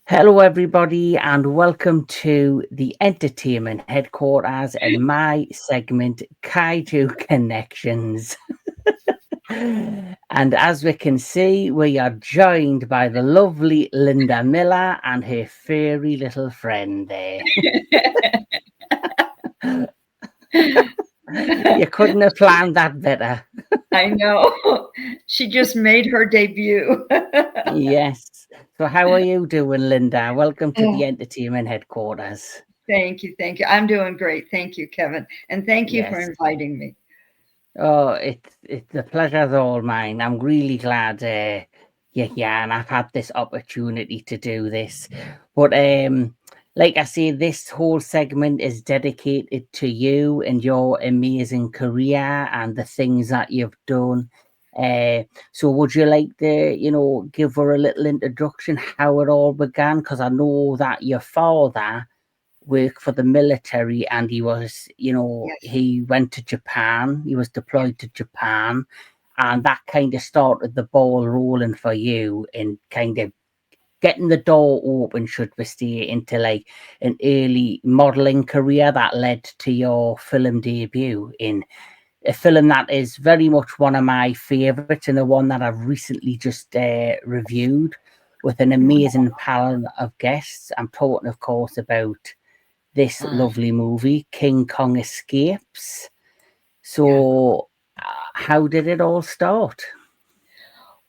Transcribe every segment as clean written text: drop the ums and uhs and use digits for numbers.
Hello, everybody, and welcome to the entertainment headquarters and my segment, Kaiju Connections. And as we can see, we are joined by the lovely Linda Miller and her furry little friend there. You couldn't have planned that better. I know. She just made her debut. Yes. So, how are you doing, Linda? Welcome to the Oh, entertainment headquarters. thank you. Thank you. I'm doing great. Thank you, Kevin. And thank you for Yes. inviting me. Oh, it's the pleasure's all mine. I'm really glad you're here and I've had this opportunity to do this. But like I say, this whole segment is dedicated to you and your amazing career and the things that you've done. So would you like to, give her a little introduction how it all began? Because I know that your father work for the military and he was, Yes. he went to Japan, he was Yeah. deployed to Japan, and that kind of started the ball rolling for you and kind of getting the door open, should we say, into like an early modeling career that led to your film debut in a film that is very much one of my favorites and the one that I've recently just reviewed with an amazing panel of guests. I'm talking, of course, about this Uh, lovely movie, King Kong Escapes. yeah. So, how did it all start?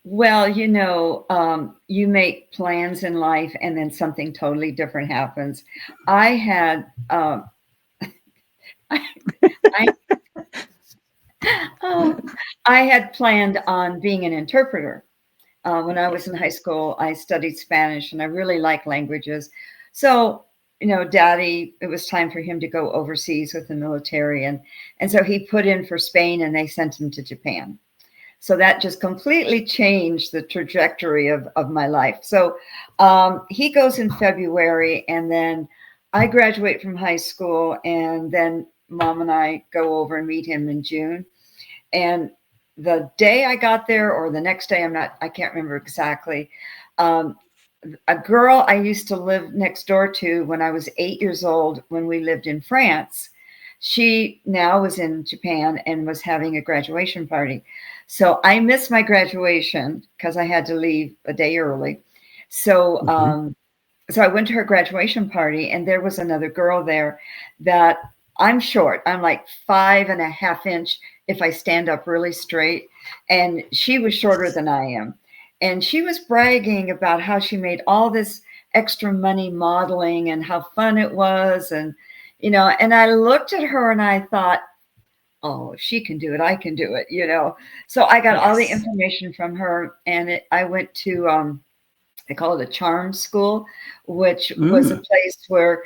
Well, you make plans in life and then something totally different happens. I had, I, I, oh, I had planned on being an interpreter. When I was in high school, I studied Spanish and I really like languages. So, Daddy, it was time for him to go overseas with the military. And so he put in for Spain and they sent him to Japan. So that just completely changed the trajectory of my life. So he goes in February and then I graduate from high school and then mom and I go over and meet him in June. And the day I got there, or the next day, I can't remember exactly. Um, a girl I used to live next door to when I was 8 years old, when we lived in France, she now was in Japan and was having a graduation party. So I missed my graduation because I had to leave a day early. So, Hmm. so I went to her graduation party, and there was another girl there that I'm short. I'm like 5.5 inch if I stand up really straight. And she was shorter than I am. And she was bragging about how she made all this extra money modeling and how fun it was. And I looked at her and I thought, oh, if she can do it, I can do it. So I got all the Yes. information from her and I went to, they call it a charm school, which was a Mm. place where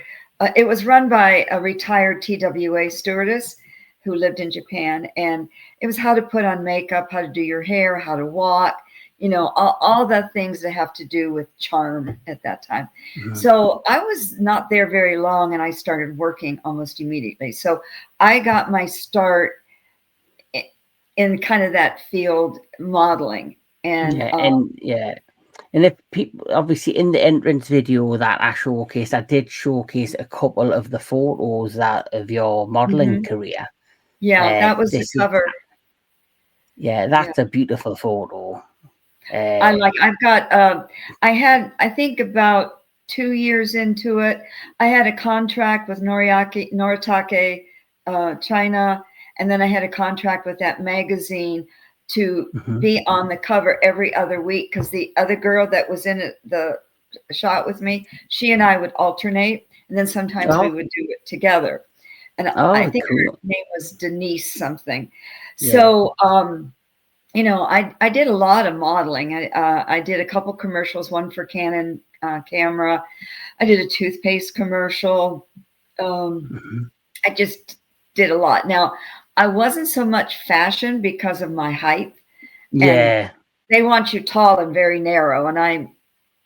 it was run by a retired TWA stewardess who lived in Japan. And it was how to put on makeup, how to do your hair, how to walk, all the things that have to do with charm at that time. Mhm. So I was not there very long and I started working almost immediately. So I got my start in kind of that field modeling. And And if people obviously in the entrance video that I showcased, I did showcase a couple of the photos that of your modeling mhm, career. yeah, that was the This is cover. Yeah. that's a beautiful photo. Uh, I've got, I think about 2 years into it, I had a contract with Noritake, China, and then I had a contract with that magazine to mhm. be on the cover every other week because the other girl that was in the shot with me, she and I would alternate, and then sometimes we Oh, would do it together. And I oh, think her cool. name was Denise something. Yeah. So, I did a lot of modeling. I did a couple commercials, one for Canon camera. I did a toothpaste commercial. Um, Mhm. I just did a lot. Now, I wasn't so much fashion because of my height, and Yeah. they want you tall and very narrow. And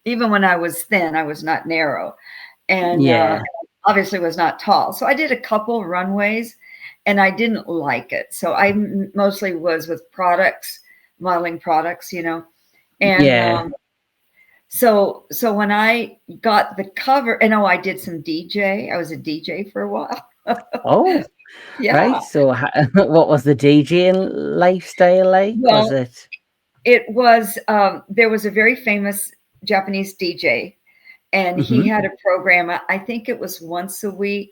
even when I was thin, I was not narrow, and Yeah. obviously was not tall. So I did a couple runways, and I didn't like it. So I mostly was with products, modeling products, and Yeah. So when I got the cover, and I did some DJ. I was a DJ for a while. Oh, right. Yeah. So, what was the DJing lifestyle like? Was Well, it? it was there was a very famous Japanese DJ, and he Hmm. had a program. I think it was once a week.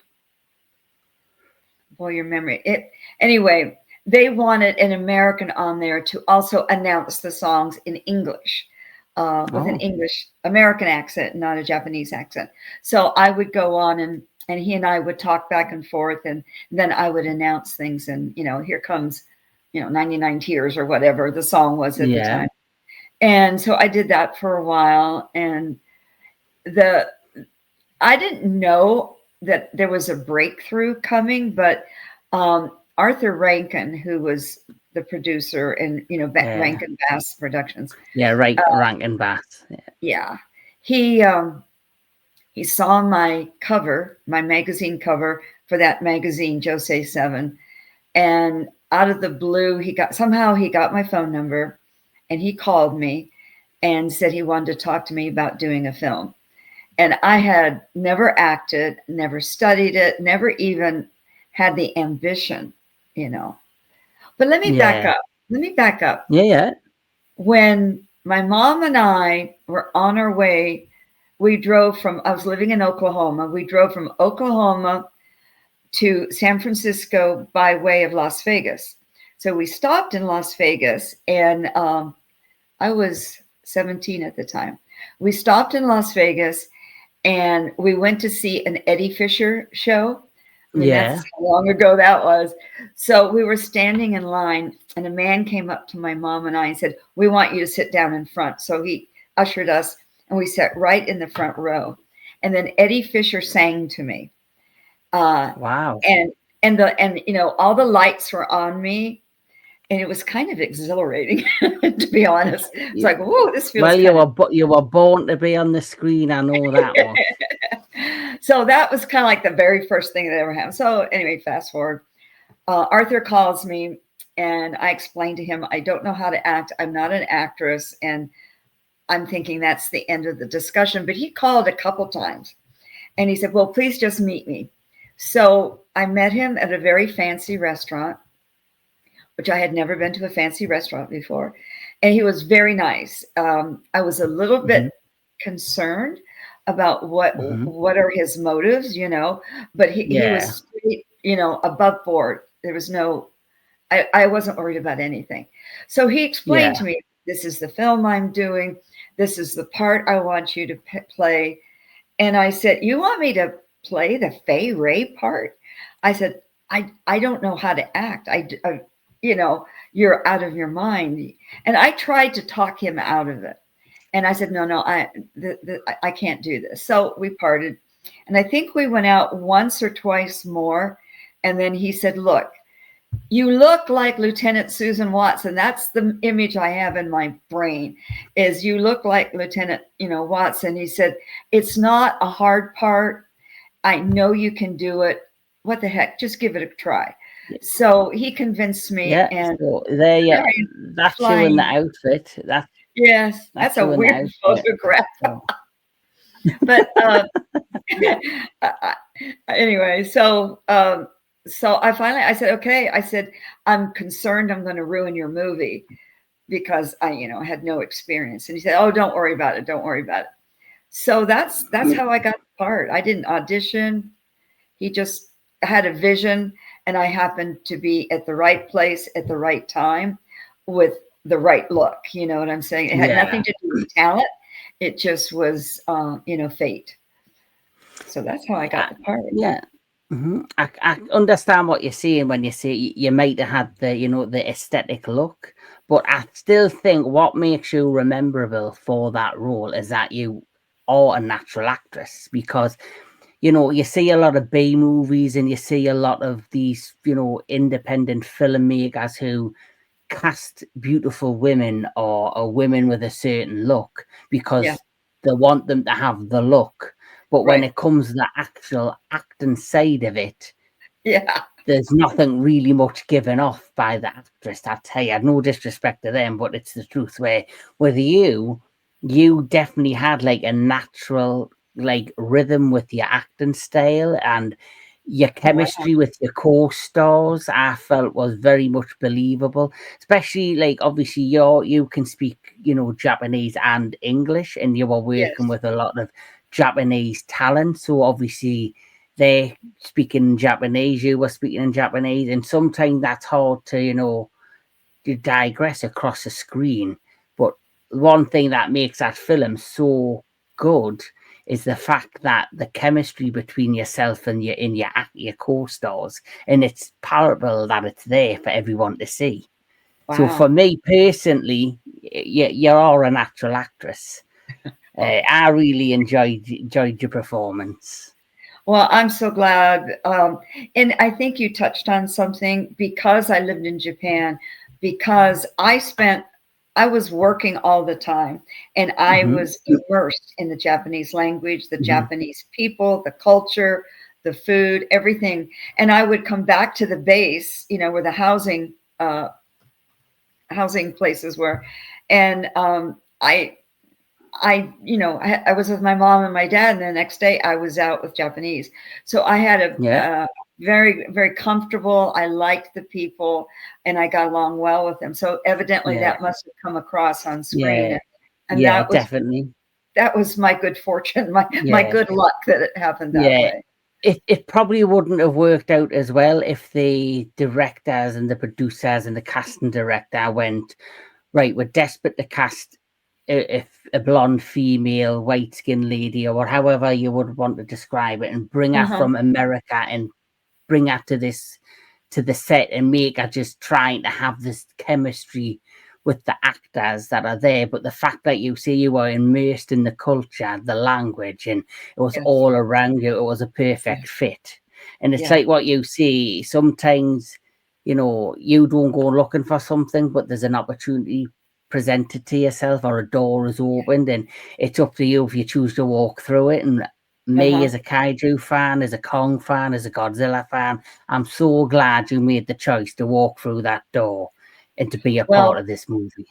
Boy, your memory. It anyway. They wanted an American on there to also announce the songs in English, with an Oh, English American accent, not a Japanese accent. So I would go on, and he and I would talk back and forth, and then I would announce things, and here comes, 99 Tears or whatever the song was at the yeah, time. And so I did that for a while, and the I didn't know that there was a breakthrough coming, but Arthur Rankin, who was the producer, and yeah, Rankin Bass Productions, yeah. Right, uh, ranking bass. yeah, he saw my cover, my magazine cover for that magazine, Jose 7, and out of the blue, he got my phone number, and he called me and said he wanted to talk to me about doing a film. And I had never acted, never studied it, never even had the ambition, you know. But let me back Yeah, up. Let me back up. yeah, yeah, When my mom and I were on our way, I was living in Oklahoma. We drove from Oklahoma to San Francisco by way of Las Vegas. So we stopped in Las Vegas, and I was 17 at the time. We stopped in Las Vegas, and we went to see an Eddie Fisher show. I mean, that's yeah. how long ago that was. So we were standing in line, and a man came up to my mom and I and said, "We want you to sit down in front." So he ushered us, and we sat right in the front row. And then Eddie Fisher sang to me, uh, Wow. and all the lights were on me, and it was kind of exhilarating, to be honest. It's You, like, whoa, this feels well, kind of. you were born to be on the screen. I know that much. So that was kind of like the very first thing that ever happened. So anyway, fast forward. Arthur calls me, and I explained to him, I don't know how to act. I'm not an actress, and I'm thinking that's the end of the discussion. But he called a couple times, and he said, "Well, please just meet me." So I met him at a very fancy restaurant, which I had never been to a fancy restaurant before, and he was very nice. I was a little Hmm. bit concerned about what Hmm. what are his motives, but he Yeah, was straight, above board. There was no, I wasn't worried about anything. So he explained yeah, to me, this is the film I'm doing. This is the part I want you to play. And I said, you want me to play the Fay Ray part? I said, I don't know how to act. You're out of your mind. And I tried to talk him out of it. And I said, no, I can't do this. So we parted. And I think we went out once or twice more. And then he said, look, you look like Lieutenant Susan Watson. That's the image I have in my brain, is you look like Lieutenant, Watson. He said, it's not a hard part. I know you can do it. What the heck? Just give it a try. So he convinced me, yeah. and So there you. there I am, That's you in the flying. outfit. Yes, that's That's a you in the weird outfit. photograph. So But anyway, so I said, okay. I said, I'm concerned I'm going to ruin your movie because I had no experience. And he said, oh, don't worry about it. Don't worry about it. So that's how I got the part. I didn't audition. He just had a vision, and I happened to be at the right place at the right time with the right look. You know what I'm saying? It had yeah, nothing to do with talent. It just was, fate. So that's how I got I, the part. yeah. I understand what you're saying when you say you might have had the aesthetic look, but I still think what makes you rememberable for that role is that you are a natural actress, because you see a lot of B movies and you see a lot of these independent filmmakers who cast beautiful women, or women with a certain look, Yeah, because they want them to have the look. But when right. it comes to the actual acting side of it, Yeah, there's nothing really much given off by the actress. I tell you, no disrespect to them, but it's the truth. Where with you, you definitely had like a natural like rhythm with your acting style, and your Wow. chemistry with your co-stars I felt was very much believable, especially like obviously you can speak, Japanese and English, and you were working Yes. with a lot of Japanese talent, so obviously they speaking Japanese, you were speaking in Japanese, and sometimes that's hard to to digress across the screen. But one thing that makes that film so good is the fact that the chemistry between yourself and your co-stars, and it's palpable that it's there for everyone to see. So for Wow. me personally, you are a natural actress. Well, I really enjoyed your performance. well, I'm so glad. And I think you touched on something because I lived in Japan, because I was working all the time and I Hmm. was immersed in the Japanese language, the Hmm. Japanese people, the culture, the food, everything. And I would come back to the base, where the housing places were. And I was with my mom and my dad, and the next day I was out with Japanese. So I had a Yeah, very, very comfortable. I liked the people, and I got along well with them. So evidently, yeah, that must have come across on screen, yeah, and yeah, definitely. that was my good fortune, my Yeah, good luck that it happened that yeah. way. It probably wouldn't have worked out as well if the directors and the producers and the casting director went, right, we're desperate to cast if a blonde female, white skinned lady, or however you would want to describe it, and bring her Uh-huh. from America and bring her to the set and make her just trying to have this chemistry with the actors that are there. But the fact that you see you were immersed in the culture, the language, and it was Yes. all around you, it was a perfect Yes. fit. And it's Yeah. like what you see sometimes, you don't go looking for something, but there's an opportunity presented to yourself, or a door is opened, and it's up to you if you choose to walk through it. And me Uh-huh. as a kaiju fan, as a Kong fan, as a Godzilla fan, I'm so glad you made the choice to walk through that door and to be a part Well, of this movie.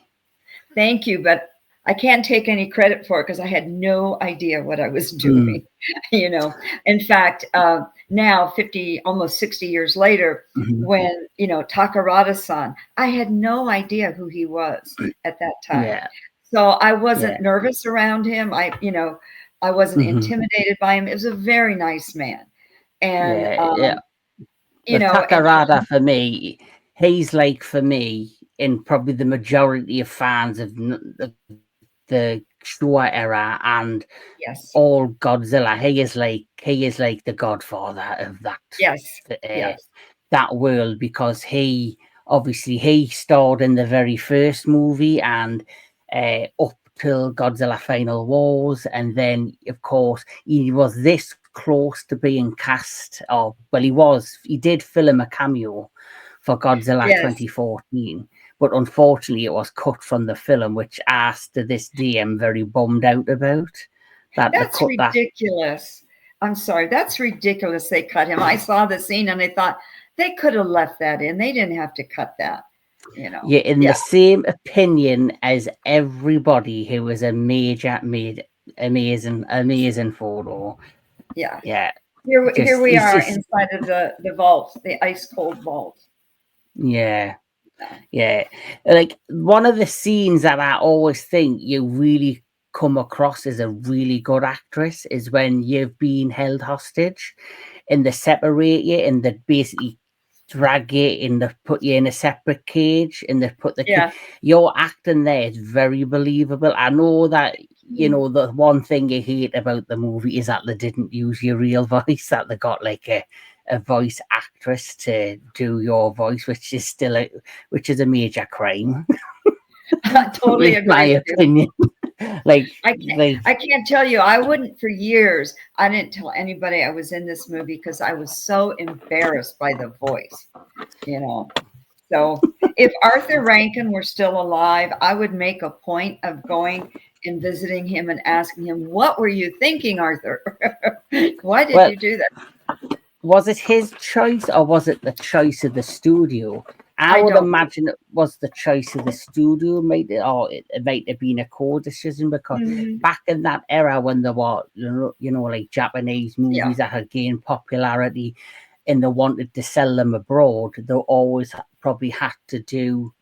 thank you, but I can't take any credit for it because I had no idea what I was Mm, doing. In fact, now 50, almost 60 years later, mhm. when, Takarada-san, I had no idea who he was at that time. Yeah, So I yeah, wasn't nervous around him. I wasn't hmm, intimidated by him. It was a very nice man. And, yeah, yeah. Well, and Takarada for me, he's like for me, in probably the majority of fans of the Showa era and yes, all Godzilla. He is like the godfather of yes, uh, yes, that world, because he starred in the very first movie, and up till Godzilla Final Wars, and then of course he was this close to being cast. Or well, he did film a cameo for Godzilla yes. 2014, but unfortunately it was cut from the film, which to this day I'm very bummed out about, that they That's cut that. ridiculous. I'm sorry. That's ridiculous. They cut him. I saw the scene and I thought they could have left that in. They didn't have to cut that. You're in Yeah, the same opinion as everybody who was a made amazing photo. yeah. Yeah, Here just we he's are just inside of the vault, the ice cold vault. yeah. Yeah. Yeah, like one of the scenes that I always think you really come across as a really good actress is when you've been held hostage and they separate you and they basically drag you and they put you in a separate cage and they put Yeah. your acting there is very believable. I know that the one thing you hate about the movie is that they didn't use your real voice, that they got like a voice actress to do your voice, which is a major crime, I totally in my agree with you. opinion. like, I can't like, I can't tell you. I wouldn't for years. I didn't tell anybody I was in this movie because I was so embarrassed by the voice, you know. So if Arthur Rankin were still alive, I would make a point of going and visiting him and asking him, "What were you thinking, Arthur? Why did well, you do that?" was it his choice or was it the choice of the studio? I I would don't. imagine it was the choice of the studio, made it, or it might have been a co-decision because Mhm. back in that era when there were, like Japanese Yeah, movies that had gained popularity and they wanted to sell them abroad, they always probably had to do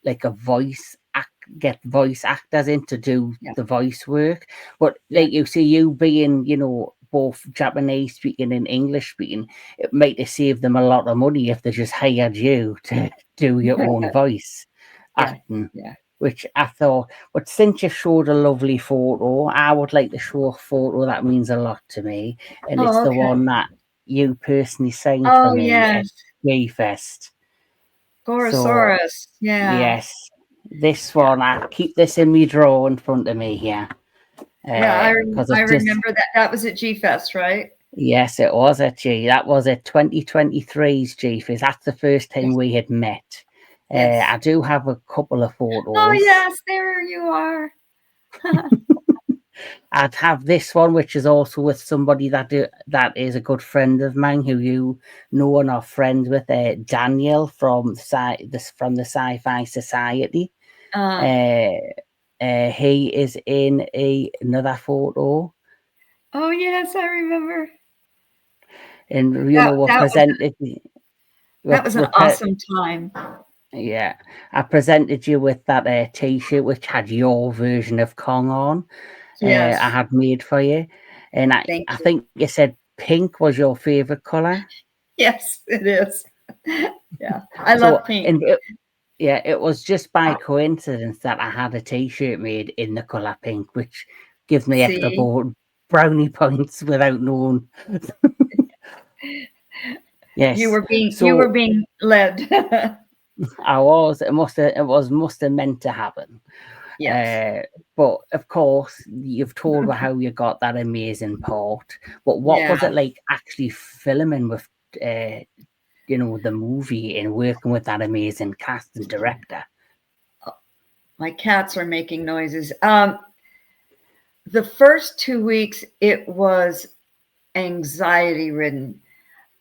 like a voice act, get voice actors in to do yeah, the voice work. But yeah, like you see, you being, both Japanese speaking and English speaking, it might have saved them a lot of money if they just hired you to do your own voice yeah, acting. yeah. Which I thought, but since you showed a lovely photo, I would like to show a photo that means a lot to me, and it's Oh, the okay. one that you personally signed for Oh, me at yes. Gay Fest. So Gorosaurus. Yeah. yes, this Yeah. one, I keep this in my drawer in front of me here. Yeah. Because I it's just, remember that. That was at G Fest, right? yes, it was a G. That was a 2023's GFIS. That's the first time Yes. we had met. Yes. I do have a couple of Oh, photos. yes. There you are. I'd have this one, which is also with somebody that is a good friend of mine who you know and are friends with, Daniel from the Sci-Fi Society. Uh, Uh, he is in another photo, oh, yes. I remember. and we That was presented. that was an awesome time. Yeah, I presented you with that T-shirt which had your version of Kong on. I Yes. had made for you, and Thank I you. think you said pink was your favorite color. Yes, it is. Yeah. I So, love pink. yeah, it was just by coincidence that I had a T-shirt made in the color pink, which gives me extra See, brownie points without knowing. Yes. you were So being led. I was. It must have meant to happen. Yes. Uh, but of course, you've told me how you got that amazing part. But what was Yeah. it like actually filming with, uh, the movie and working with that amazing cast and director? My cats are making noises. The first 2 weeks, it was anxiety ridden.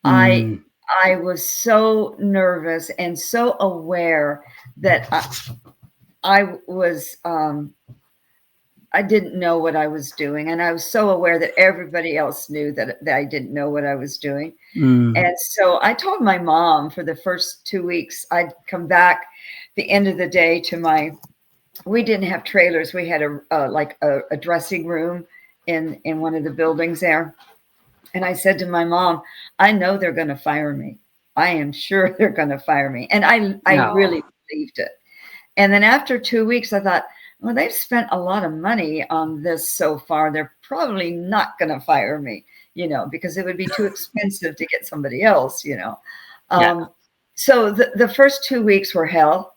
I Mm, I was so nervous and so aware that I was I didn't know what I was doing, and I was so aware that everybody else knew that I didn't know what I was doing. mm, And so I told my mom for the first 2 weeks I'd come back the end of the day to my. We didn't have trailers. We had a dressing room in one of the buildings there. And I said to my mom, I know they're going to fire me. I am sure they're going to fire me. And I no. really believed it. And then after 2 weeks, I thought, well, they've spent a lot of money on this so far. They're probably not going to fire me, because it would be too expensive to get somebody else. Yeah. Um, so the first 2 weeks were hell.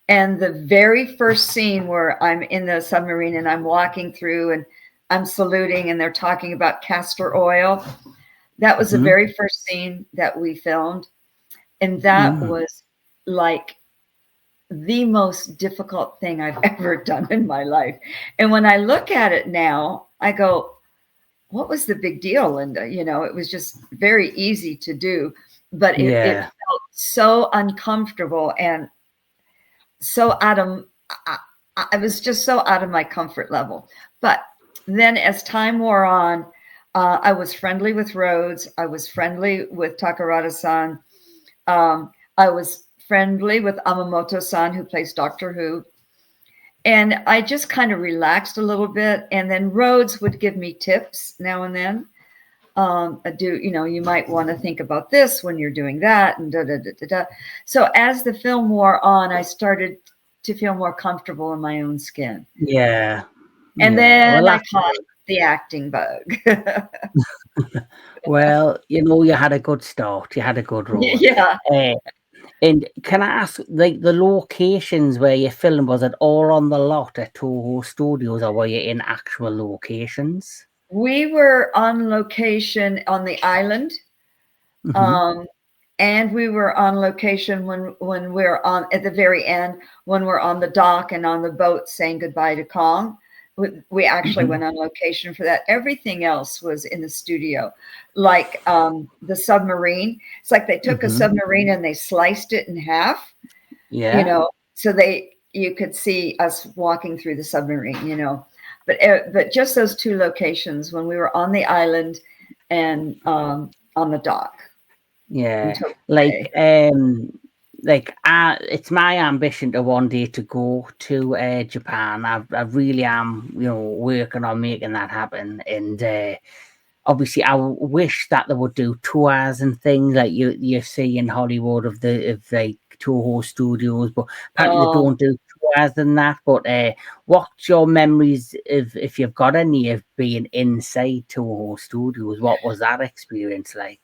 And the very first scene where I'm in the submarine and I'm walking through and I'm saluting and they're talking about castor oil, that was the Mm-hmm. very first scene that we filmed. And that Mm, was like the most difficult thing I've ever done in my life. And when I look at it now, I go, what was the big deal, Linda? It was just very easy to do, but it yeah. felt so uncomfortable and so I was just so out of my comfort level. But then as time wore on, I was friendly with Rhodes. I was friendly with Takarada-san. I was friendly with Amamoto-san, who plays Doctor Who. And I just kind of relaxed a little bit. And then Rhodes would give me tips now and then. You might want to think about this when you're doing that, and da da da da da. So as the film wore on, I started to feel more comfortable in my own skin. Yeah. And Yeah. Well, then I that's caught the acting bug. well. You had a good start. You had a good role. Yeah. Uh, And can I ask, like, the locations where you filmed, was it all on the lot at Toho Studios, or were you in actual locations? We were on location on the island. Hmm. Um, and we were on location when we're on at the very end, when we're on the dock and on the boat saying goodbye to Kong. We actually Mhm. went on location for that. Everything else was in the studio, like the submarine. It's like they took a Mhm. submarine and they sliced it in half, you Yeah. know, so you could see us walking through the submarine, you know. But just those two locations when we were on the island and on the dock in Yeah. Tokyo Like Bay. it's my ambition to one day to go to Japan. I really am, working on making that happen. And obviously, I wish that they would do tours and things like you see in Hollywood of like Toho Studios, but apparently they Oh, don't do tours and that. But what's your memories if you've got any of being inside Toho Studios? What was that experience like?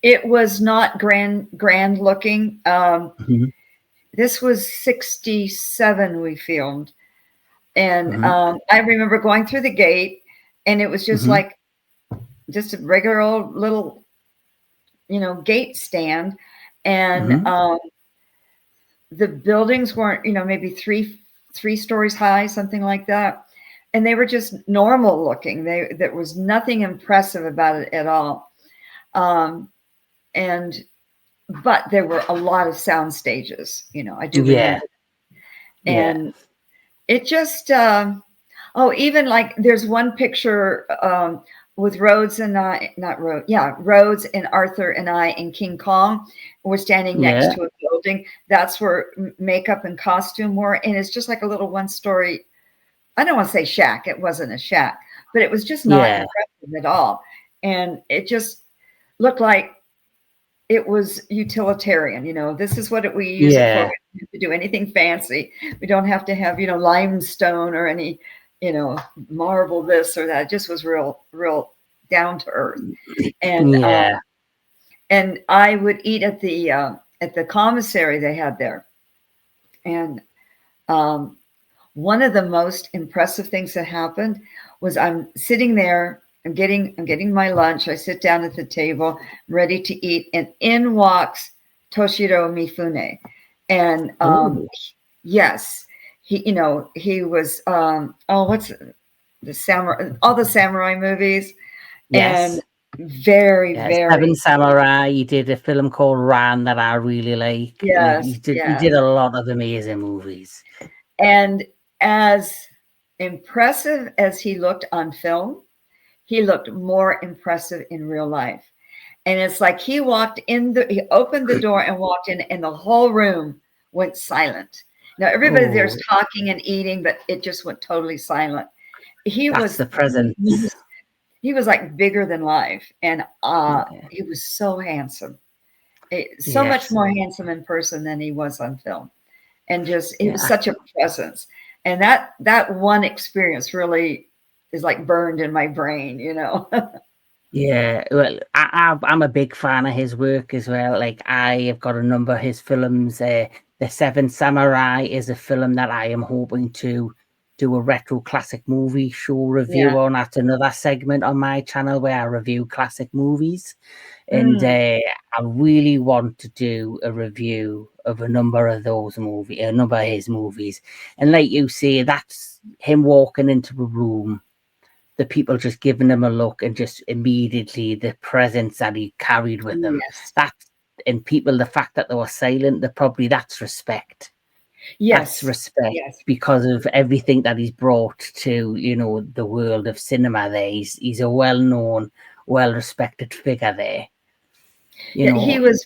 it was not grand looking. Mhm. This was 67 we filmed. And Mhm. I remember going through the gate, and it was just Mhm. like just a regular old little, gate stand. And Mhm. the buildings weren't, maybe three stories high, something like that. And they were just normal looking. There was nothing impressive about it at all. Um, and but there were a lot of sound stages, I do Yeah. remember. Yeah. And it just even like there's one picture with Rhodes and I, not Rhodes, yeah, Rhodes and Arthur and I and King Kong. We're standing next Yeah. to a building. That's where makeup and costume were, and it's just like a little one-story. I don't want to say shack. It wasn't a shack, but it was just not Yeah. impressive at all, and it just looked like it was utilitarian. This is what we use it for. Yeah. We don't have to do anything fancy. We don't have to have, limestone or any, marble this or that. It just was real down to earth. And Yeah. I would eat at the commissary they had there. And um, one of the most impressive things that happened was I'm sitting there. I'm getting my lunch. I sit down at the table, ready to eat, and in walks Toshiro Mifune. And Oh. yes, he was what's the samurai, all the samurai movies, and Yes. very, Yeah. Seven very, Samurai. He did a film called Ran that I really like. He yes, did. He yes. did a lot of amazing movies. And as impressive as he looked on film, he looked more impressive in real life. And it's like he opened the door and walked in, and the whole room went silent. Now everybody there's Oh, talking and eating, but it just went totally silent. He that's was the present. he was like bigger than life, and Yeah. he was so handsome. So much Yes. more handsome in person than he was on film, and just it was Yeah. such a presence. And that one experience really is like burned in my brain. Yeah, well, I'm a big fan of his work as well. Like, I have got a number of his films. The Seven Samurai is a film that I am hoping to do a retro classic movie show Yeah. review on. That's another segment on my channel where I review classic movies. And Mm, I really want to do a review of a number of a number of his movies. And like you say, that's him walking into a room, the people just giving him a look, and just immediately the presence that he carried with him. yes. That, and people, the fact that they were silent, that's respect. That's Yes. respect Yes. because of everything that he's brought to, the world of cinema there. He's a well-known, well-respected figure there. You Yeah, he know, was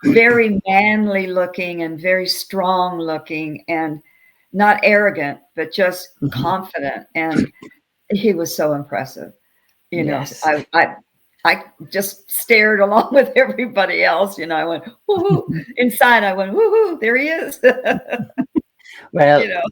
very manly looking and very strong looking and not arrogant, but just Mhm. confident. And he was so impressive. Yes. I just stared along with everybody else. I went, woohoo. Inside, I went, woohoo, there he is. Well, you know,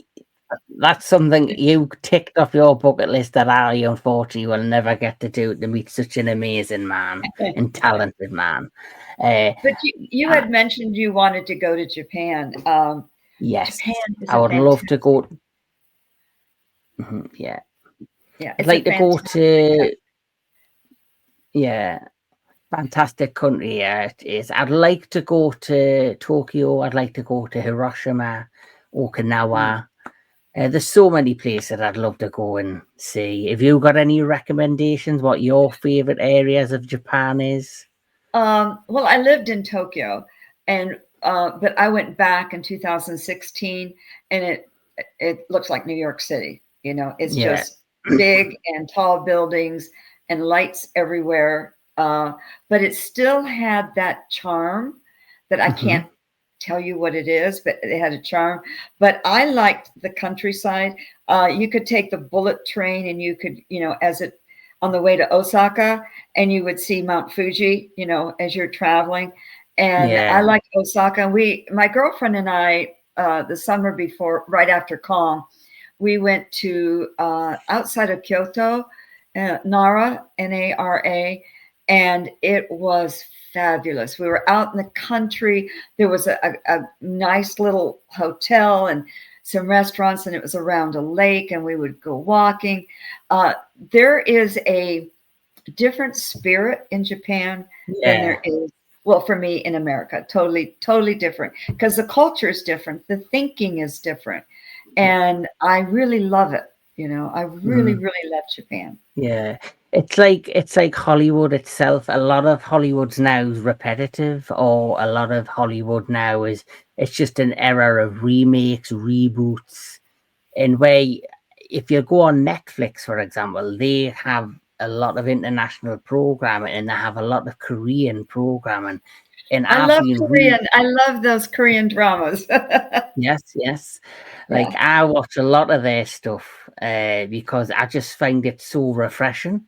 that's something you ticked off your bucket list that I unfortunately will never get to meet such an amazing man and talented man. Uh, but you uh, had mentioned you wanted to go to Japan. yes, Japan is I a would love to fantastic, go. Yeah, yeah, I'd it's a like to go fantastic to, country. yeah, fantastic country. Yeah, it is. I'd like to go to Tokyo. I'd like to go to Hiroshima, Mm. Okinawa. There's so many places I'd love to go and see. Have you got any recommendations? What your favorite areas of Japan is? Well, I lived in Tokyo, and but I went back in 2016, and it looks like New York City. You know, it's Yeah. just big and tall buildings and lights everywhere. But it still had that charm that I Hmm. can't tell you what it is, but it had a charm. But I liked the countryside. You could take the bullet train, and you could, you know, as it on the way to Osaka, and you would see Mount Fuji, you know, as you're traveling. And I Yeah. like Osaka. My girlfriend and I, the summer before, right after Calm, we went to outside of Kyoto, Nara, Nara, and it was fabulous. We were out in the country. There was a nice little hotel and some restaurants, and it was around a lake, and we would go walking. Uh, there is a different spirit in Japan than there Yeah. is, well, for me in America. Totally, totally different because the culture is different, the thinking is different, Yeah. and I really love it. You know, I really, Mhm. really love Japan. Yeah. It's like Hollywood itself. A lot of Hollywood's now is repetitive, or a lot of Hollywood now is it's just an era of remakes, reboots. And where if you go on Netflix, for example, they have a lot of international programming and they have a lot of Korean programming. And I I've love been Korean. I love those Korean dramas. yes, yes. Like Yeah, I watch a lot of their stuff because I just find it so refreshing.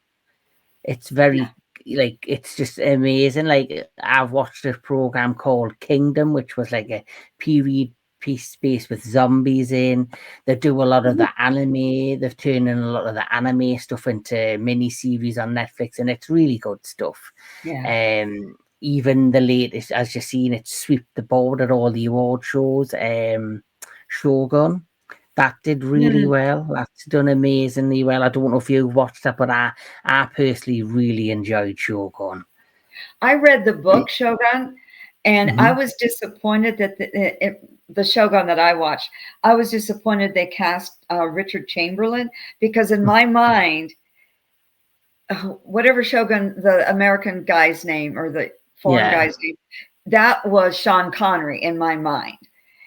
It's yeah. very like it's just amazing. Like I've watched a program called Kingdom, which was like a period piece space with zombies in. They do a lot of the anime. They've turned in a lot of the anime stuff into mini series on Netflix, and it's really good stuff. Yeah. Even the latest, as you've seen, it swept the board at all the award shows. Shogun. That did really Mm. well. That's done amazingly well. I don't know if you watched that, but I personally really enjoyed Shogun. I read the book Shogun, and I Hmm. was disappointed that the Shogun that I watched, I was disappointed they cast Richard Chamberlain because in my mind, whatever Shogun, the American guy's name or the foreign Yeah, guy's name, that was Sean Connery in my mind.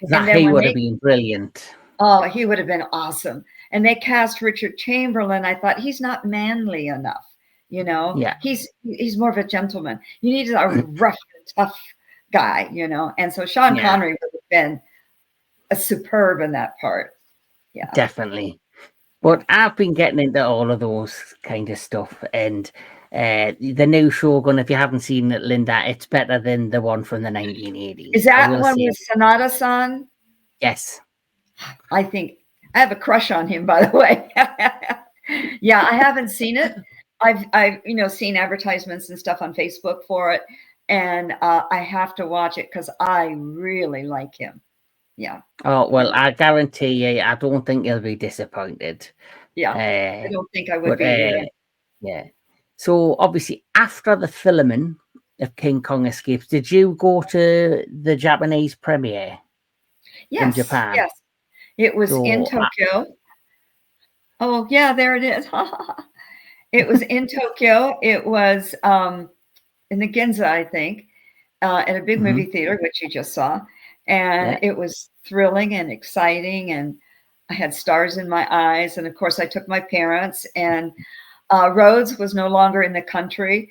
And that then he when would have they, been brilliant. oh, he would have been awesome. And they cast Richard Chamberlain. I thought he's not manly enough. You know, Yeah, he's more of a gentleman. You need a rough, tough guy. You know, and so Sean yeah, Connery would have been a superb in that part. Yeah, definitely. yeah. But I've been getting into all of those kind of stuff, and the new Shogun. If you haven't seen it, Linda, it's better than the one from the Is 1980s. I that will one say with Sanada-san? yes. I think I have a crush on him, by the way. Yeah, I haven't seen it. I've seen advertisements and stuff on Facebook for it, and I have to watch it because I really like him. Yeah, Oh I well, really, I guarantee you, I don't think you'll be disappointed. yeah. I Uh, don't think I would but be either. yeah. So obviously, after the filming of King Kong Escapes, did you go to the Japanese premiere in Yes, Japan? yes. It was in So Tokyo. Oh, yeah, there it is. It was in Tokyo. It was in the Ginza, I think, at a big movie mhm, theater, which you just saw. And yeah, it was thrilling and exciting. And I had stars in my eyes. And of course, I took my parents, and Rhodes was no longer in the country.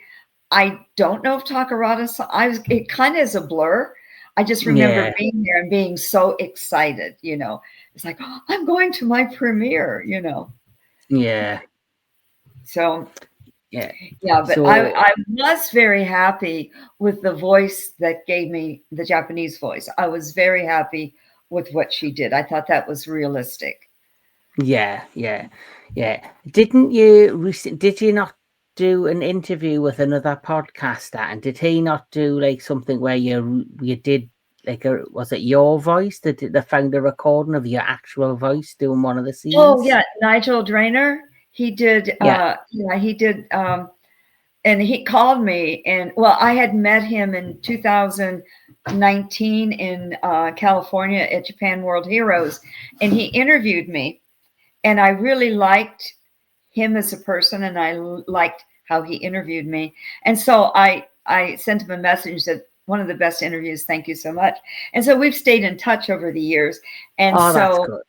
I don't know if Takarada saw, it kind of is a blur. I just remember yeah, being there and being so excited, you know. It's like, oh, I'm going to my premiere, you know. yeah, So yeah. yeah, but So I was very happy with the voice that gave me the Japanese voice. I was very happy with what she did. I thought that was realistic. yeah, yeah, yeah. Didn't you did you not do an interview with another podcaster, and did he not do like something where you did like was it your voice that they found a recording of your actual voice doing one of the Oh scenes? yeah, Nigel Drainer. He did. Yeah, Yeah, he did. and he called me, and well, I had met him in 2019 in California at Japan World Heroes, and he interviewed me, and I really liked him as a person, and I liked how he interviewed me, and so I sent him a message that one of the best interviews. Thank you so much. And so we've stayed in touch over the years, and Oh, that's so good.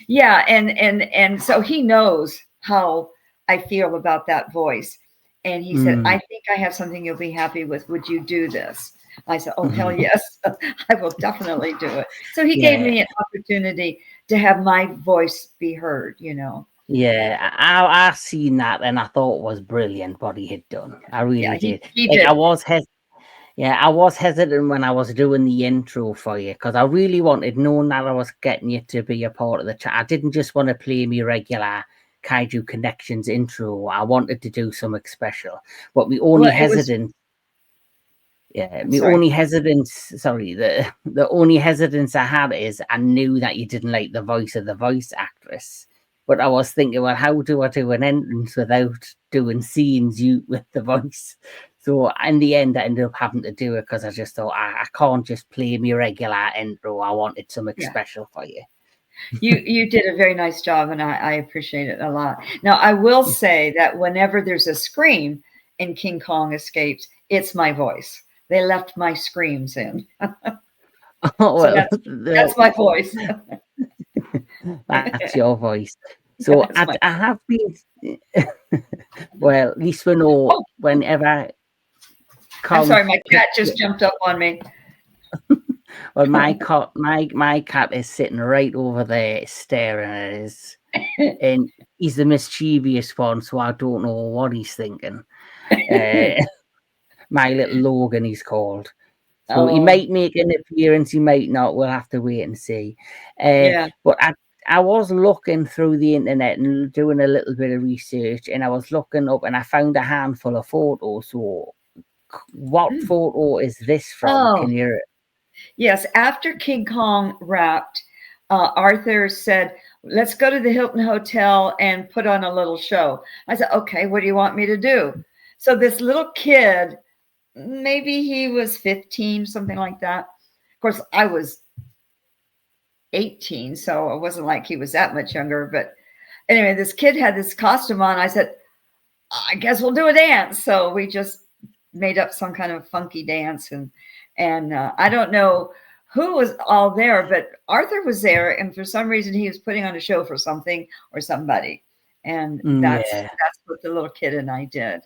yeah, and so he knows how I feel about that voice. And he said, I think I have something you'll be happy with. Would you do this? I said, oh, hell yes, I will definitely do it. So he gave Yeah. me an opportunity to have my voice be heard, you know. Yeah, I seen that and I thought it was brilliant what he had done. I Yeah, really did. he Like did. I was hesitant when I was doing the intro for you because I really wanted, knowing that I was getting you to be a part of the chat. I didn't just want to play me regular Kaiju Connections intro. I wanted to do something special. But my only Well, it was, hesitance, yeah, I'm my sorry. only hesitance, sorry, the only hesitance I had is I knew that you didn't like the voice of the voice actress. But I was thinking, well, how do I do an entrance without doing scenes you with the voice? So in the end, I ended up having to do it because I just thought I can't just play me regular intro. I wanted something Yeah, special for you. you did a very nice job, and I appreciate it a lot. Now, I will say that whenever there's a scream in King Kong Escapes, it's my voice. They left my screams in, Oh, so well, that's my voice. that's your voice. Yeah, So that's my. I have been, well, at least we know Oh, whenever I'm Kong sorry, my cat just jumped up on me. well, my cat is sitting right over there staring at us, and he's the mischievous one, so I don't know what he's thinking. Uh, my little Logan, he's called. So he Oh, might make an appearance, he might not. We'll have to wait and see. yeah. But I was looking through the internet and doing a little bit of research, and I was looking up, and I found a handful of photos. So, what Mm. photo is this from? Oh, Can you? yes. After King Kong wrapped, Arthur said, "Let's go to the Hilton Hotel and put on a little show." I said, "Okay, what do you want me to do?" So this little kid, maybe he was 15, something like that. Of course, I was 18, so it wasn't like he was that much younger. But anyway, this kid had this costume on. I said, I guess we'll do a dance. So we just made up some kind of funky dance, and I don't know who was all there, but Arthur was there, and for some reason he was putting on a show for something or somebody, and Yeah. that's what the little kid and I did,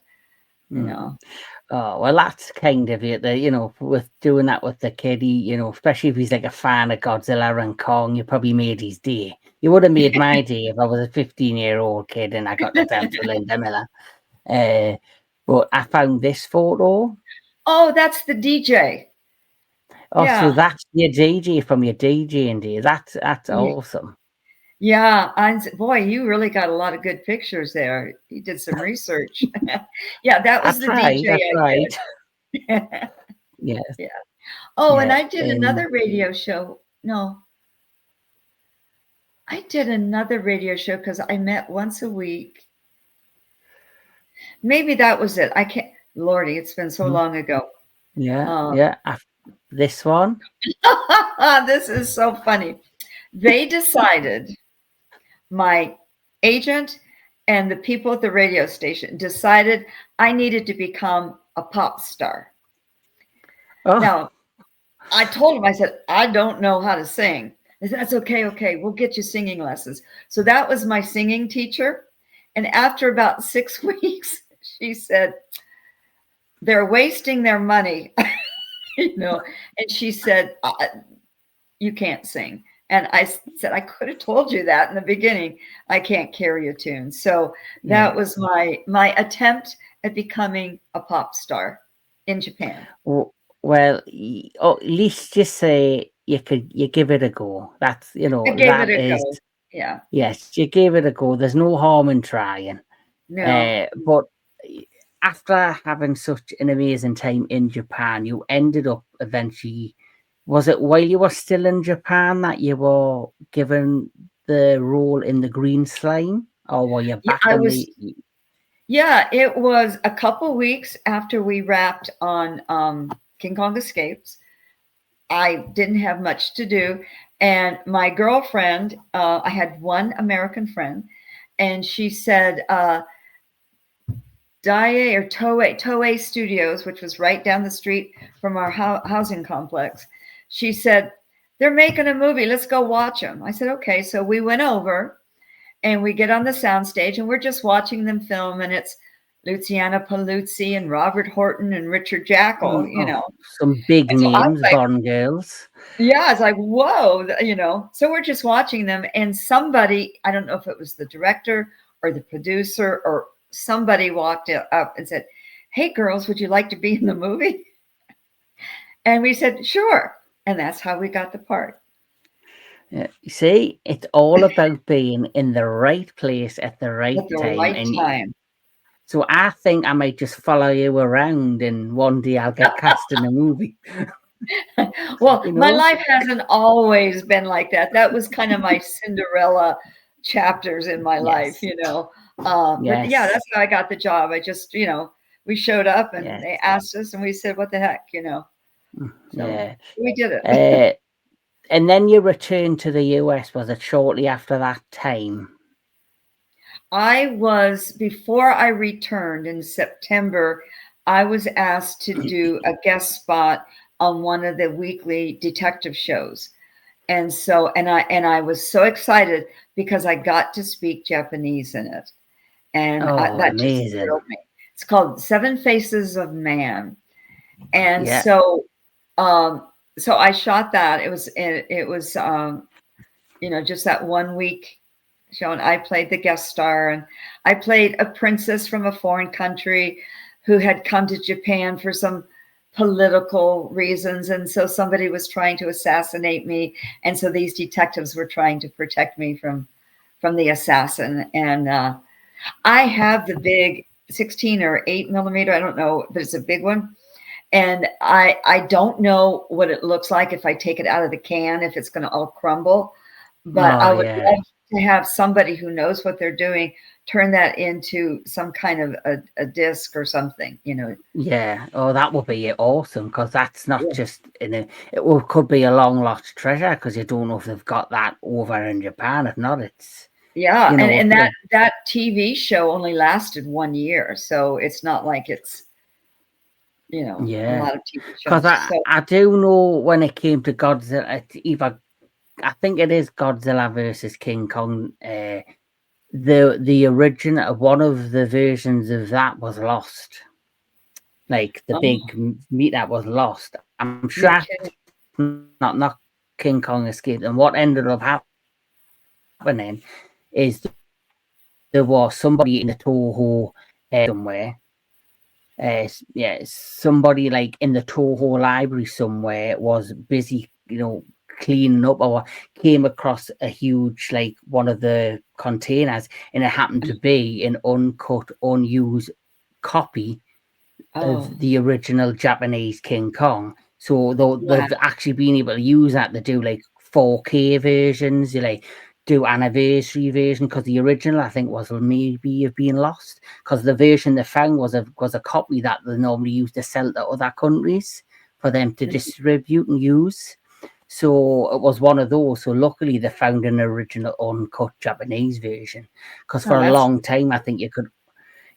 you Mm. know. Oh, well, that's kind of it. With doing that with the kid, especially if he's like a fan of Godzilla and Kong, you probably made his day. You would have made my day if I was a 15-year-old kid and I got to dance with Linda Miller. Uh, but I found this photo. Oh, that's the DJ. Oh, so Yeah. that's your DJ from your DJing day. That's Ye- awesome. Yeah, boy, you really got a lot of good pictures there. You did some research. Yeah, that I was the tried. DJ I I tried. did. Yes. Yeah. Oh, and Yeah. I did another radio show. No, I did another radio show because I met once a week. Maybe that was it. I can't. Lordy, it's been so long ago. Yeah. Uh, Yeah. This one. this is so funny. They decided, my agent and the people at the radio station decided I needed to become a pop star. Oh. Now, I told him, I said, I don't know how to sing. They said, that's okay. Okay, we'll get you singing lessons. So that was my singing teacher. And after about 6 weeks, she said, they're wasting their money, you know. And she said, you can't sing. And I said, I could have told you that in the beginning. I can't carry a tune. So that Yeah. was my attempt at becoming a pop star in Japan. Well, at least just say you give it a go. I gave it that a is, go. Yeah. yes, you gave it a go. There's no harm in trying. No. But after having such an amazing time in Japan, you ended up eventually. Was it while you were still in Japan that you were given the role in the Green Slime, or were you Yeah, back in the? Yeah, it was a couple weeks after we wrapped on King Kong Escapes. I didn't have much to do. And my girlfriend, I had one American friend, and she said, Daiei or Toei Studios, which was right down the street from our housing complex. She said, they're making a movie. Let's go watch them. I said, okay. So we went over and we get on the soundstage and we're just watching them film. And it's Luciana Paluzzi and Robert Horton and Richard Jackal, you Oh, know. some big And so I was names, like, Bond girls. yeah, it's like, whoa, you know. So we're just watching them. And somebody, I don't know if it was the director or the producer or somebody walked up and said, hey, girls, would you like to be in the movie? And we said, sure. And that's how we got the part. Yeah, you see, it's all about being in the right place at the right At the time. right And time. so I think I might just follow you around and one day I'll get cast in a movie. Well, You my know? life hasn't always been like that. That was kind of my Cinderella chapters in my life, Yes. you know. But yeah, Yes. that's how I got the job. I just, you know, we showed up and Yes. they asked us and we said, what the heck, you know. So Yeah. we did it. And then you returned to the US, was it shortly after that time? I was, before I returned in September, I was asked to do a guest spot on one of the weekly detective shows. And so, and I was so excited because I got to speak Japanese in it. And Oh, that just amazing. thrilled me. It's called Seven Faces of Man. And Yeah. um, so I shot that. It was you know, just that 1 week show, and I played the guest star, and I played a princess from a foreign country who had come to Japan for some political reasons, and so somebody was trying to assassinate me, and so these detectives were trying to protect me from the assassin. And I have the big 16 or 8 millimeter, I don't know, but it's a big one. And I don't know what it looks like if I take it out of the can, if it's going to all crumble. But Oh, I would yeah. love to have somebody who knows what they're doing turn that into some kind of a disc or something, you know. Yeah. Oh, that would be awesome because that's not Yeah. just in a, it will, could be a long lost treasure because you don't know if they've got that over in Japan. If not, it's, Yeah, you and know, and that TV show only lasted 1 year, so it's not like it's, you know, a yeah. lot of TV Because shows. So I do know when it came to Godzilla, it's either, I think it is Godzilla versus King Kong. The original one of the versions of that was lost. Like the big oh, meat that was lost. I'm sure you're it's kidding. not King Kong escaped. And what ended up happening is there was somebody in the Toho somewhere. Yeah, somebody like in the Toho library somewhere was busy, cleaning up or came across a huge, like one of the containers, and it happened to be an uncut, unused copy Oh, of the original Japanese King Kong. So wow. they've actually been able to use that to do like 4K versions, you like do anniversary version because the original I think was maybe have been lost because the version they found was a copy that they normally used to sell to other countries for them to distribute and use. So it was one of those. So luckily they found an original uncut Japanese version because Oh, for a long time I think you could,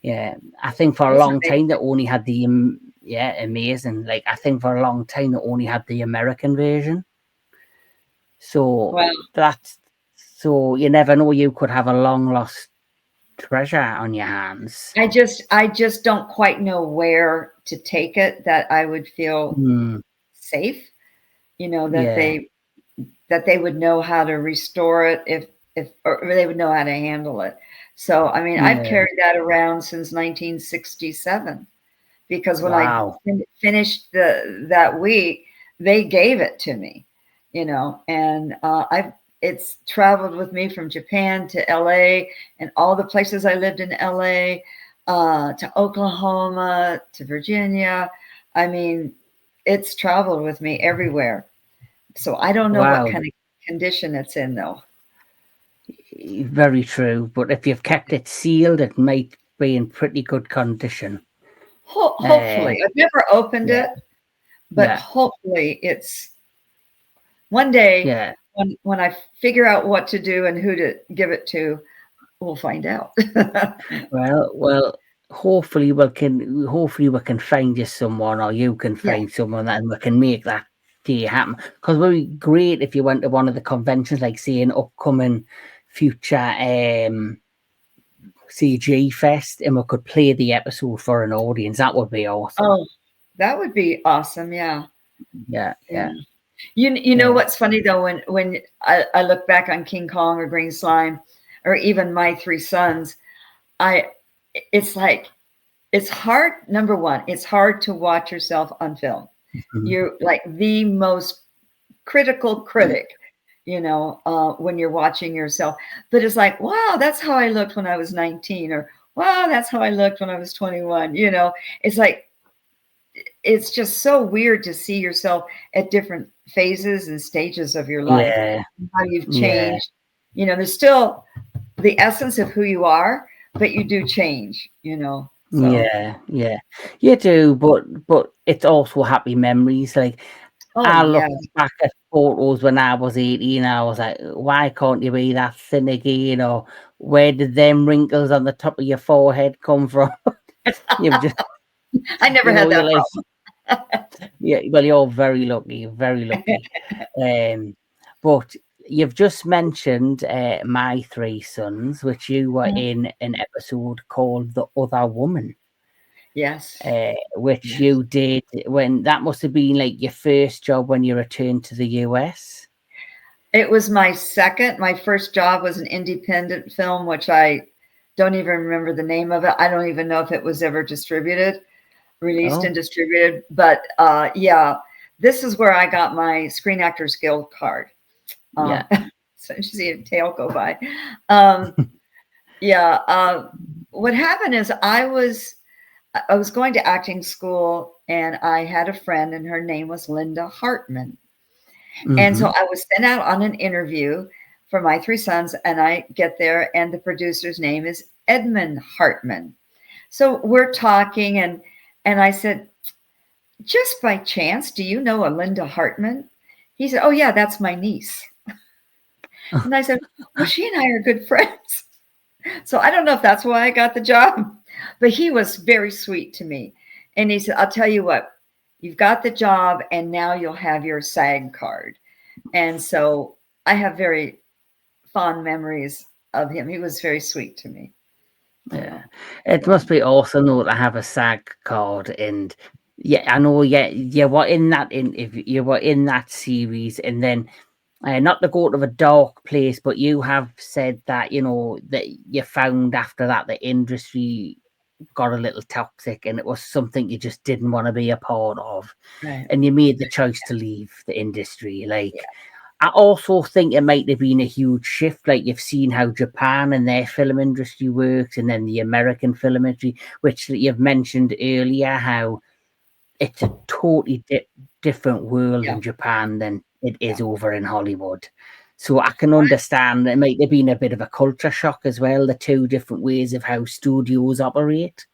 yeah, I think for a that's long time they amazing. only had the yeah, amazing. Like I think for a long time they only had the American version. So Wow. that's so you never know. You could have a long lost treasure on your hands. I just don't quite know where to take it that I would feel Mm, safe, you know, yeah, that they would know how to restore it if or they would know how to handle it. So, I mean, I've yeah. carried that around since 1967 because when I Wow. finished that week, they gave it to me, you know, and I've it's traveled with me from Japan to LA and all the places I lived in LA, to Oklahoma, to Virginia. I mean, it's traveled with me everywhere. So I don't know what Wow. kind of condition it's in, though. Very true. But if you've kept it sealed, it might be in pretty good condition. Hopefully, I've never opened Yeah, it, but yeah, hopefully it's one day yeah. when I figure out what to do and who to give it to, we'll find out. Well, hopefully we can find you someone, or you can Yeah. find someone, and we can make that day happen. Because it would be great if you went to one of the conventions, like say an upcoming future CG Fest, and we could play the episode for an audience. That would be awesome. Oh, that would be awesome. Yeah. Yeah, Yeah. yeah, You know yeah. what's funny though, when I look back on King Kong or Green Slime or even My Three Sons, it's like it's hard. Number one, it's hard to watch yourself on film. Mhm. You're like the most critical critic, when you're watching yourself. But it's like, wow, that's how I looked when I was 19, or wow, that's how I looked when I was 21. It's like it's just so weird to see yourself at different phases and stages of your life, Yeah, how you've yeah, changed. There's still the essence of who you are, but you do change. So, yeah, yeah. You do, but it's also happy memories. Like oh, I yeah. look back at photos when I was 18. I was like, why can't you be that thin again? Or where did them wrinkles on the top of your forehead come from? You've just, I never had you're that like, problem. yeah. Well, you're very lucky, very lucky. But you've just mentioned My Three Sons, which you were in an episode called The Other Woman. Yes. Which Yes. you did when that must have been like your first job when you returned to the US. It was my first job was an independent film, which I don't even remember the name of it. I don't even know if it was ever released and Oh, distributed. But yeah, this is where I got my Screen Actors Guild card. yeah. So you see a tail go by. Um, yeah. What happened is I was going to acting school, and I had a friend, and her name was Linda Hartman. And so Mm-hmm. I was sent out on an interview for My Three Sons, and I get there, and the producer's name is Edmund Hartman. So we're talking, and I said, just by chance, do you know a Linda Hartman? He said, oh yeah, that's my niece. And I said, well, she and I are good friends. So I don't know if that's why I got the job, but he was very sweet to me. And he said, I'll tell you what, you've got the job, and now you'll have your SAG card. And so I have very fond memories of him. He was very sweet to me. Yeah, it So must be awesome though to have a SAG card, and yeah, I know. Yeah, you were in that if you were in that series, and then not to go to a dark place, but you have said that that you found after that the industry got a little toxic, and it was something you just didn't want to be a part of, right. and you made the choice to leave the industry. Yeah. Like, I also think it might have been a huge shift. Like, you've seen how Japan and their film industry works, and then the American film industry, which you've mentioned earlier, how it's a totally different world Yeah. in Japan than it Yeah. is over in Hollywood. So I can understand it might have been a bit of a culture shock as well, the two different ways of how studios operate.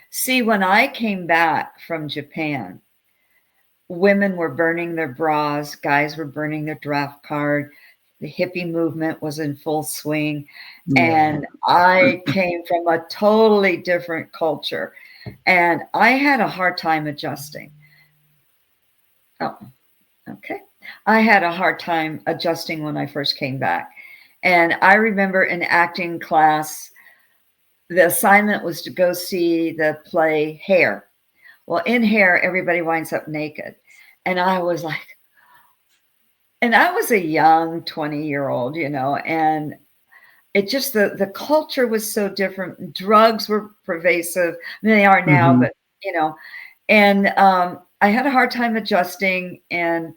See, when I came back from Japan, women were burning their bras, guys were burning their draft card. The hippie movement was in full swing. Yeah, And I came from a totally different culture. And I had a hard time adjusting. Oh, okay. I had a hard time adjusting when I first came back. And I remember in acting class, the assignment was to go see the play Hair. Well, in Hair, everybody winds up naked. And I was like, and I was a young 20-year-old, and it just the culture was so different. Drugs were pervasive. I mean, they are now, hmm but and I had a hard time adjusting, and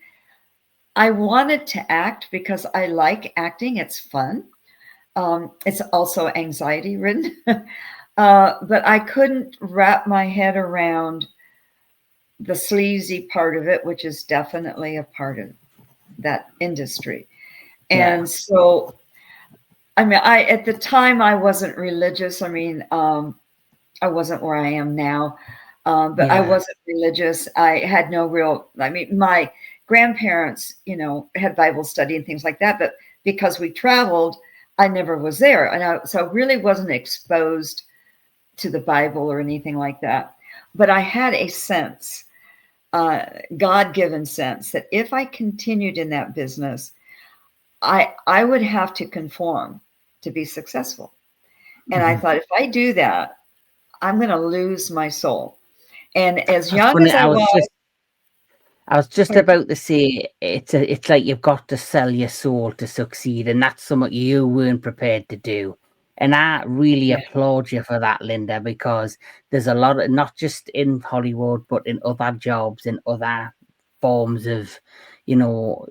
I wanted to act because I like acting. It's fun. It's also anxiety ridden, but I couldn't wrap my head around the sleazy part of it, which is definitely a part of that industry. yeah, And so I mean, I at the time I wasn't religious. I mean, I wasn't where I am now, but I Yeah. wasn't religious. I had no real. I mean, my grandparents, had Bible study and things like that. But because we traveled, I never was there, and so I really wasn't exposed to the Bible or anything like that. But I had a sense, God-given sense, that if I continued in that business, I would have to conform to be successful. And I Mhm. thought, if I do that, I'm going to lose my soul. And as That's young funny. as I was, I was just pardon me, about to say it's like you've got to sell your soul to succeed, and that's something you weren't prepared to do. And I really yeah, applaud you for that, Linda, because there's a lot of, not just in Hollywood, but in other jobs, in other forms of, you know,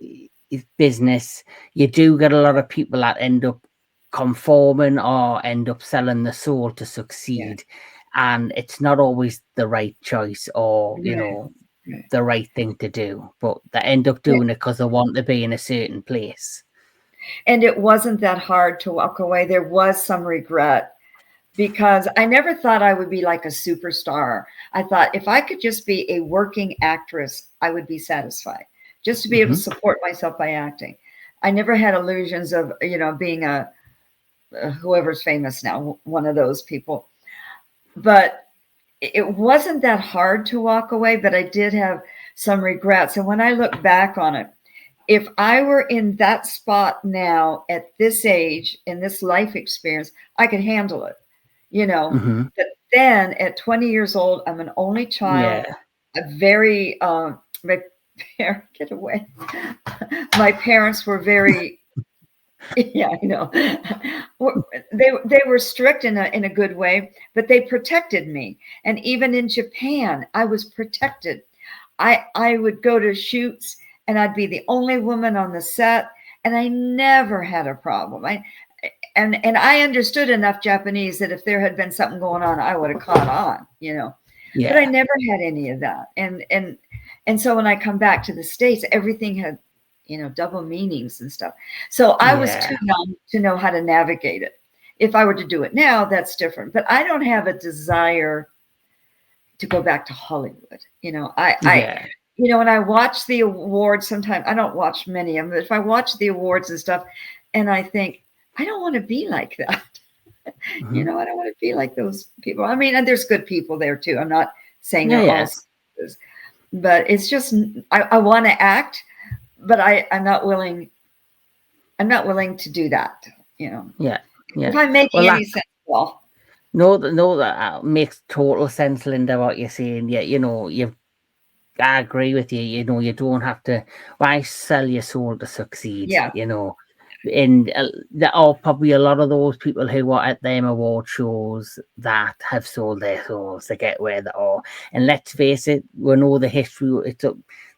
business. You do get a lot of people that end up conforming or end up selling the soul to yeah, succeed. And it's not always the right choice, or, right, right. the right thing to do, but they end up Yeah. doing it because they want to be in a certain place. And it wasn't that hard to walk away. There was some regret because I never thought I would be like a superstar. I thought if I could just be a working actress, I would be satisfied just to be able to Hmm. support myself by acting. I never had illusions of, being whoever's famous now, one of those people. But it wasn't that hard to walk away, but I did have some regrets. And when I look back on it, if I were in that spot now at this age, in this life experience, I could handle it, you know. Hmm. But then at 20 years old, I'm an only child, Yeah. a very, my get away. My parents were very, yeah, I know. They were strict in a good way, but they protected me. And even in Japan, I was protected. I would go to shoots and I'd be the only woman on the set, and I never had a problem. And I understood enough Japanese that if there had been something going on, I would have caught on. But I Yeah. never had any of that. And so when I come back to the States, everything had, double meanings and stuff. So I was Yeah. too young to know how to navigate it. If I were to do it now, that's different. But I don't have a desire to go back to Hollywood. Yeah. When I watch the awards, sometimes I don't watch many of them, but if I watch the awards and stuff, and I think, I don't want to be like that. Hmm. I don't want to be like those people. I mean, and there's good people there too. I'm not saying Yeah. they're all Yeah. stooges, but it's just I want to act, but I'm not willing. I'm not willing to do that. Yeah. If Yeah. I'm Well, making that any sense at all. no, that makes total sense, Linda. What you're saying, yeah, you've. I agree with you. You don't have to. Why sell your soul to succeed? Yeah, And there are probably a lot of those people who are at them award shows that have sold their souls to get where they are. And let's face it, we know the history.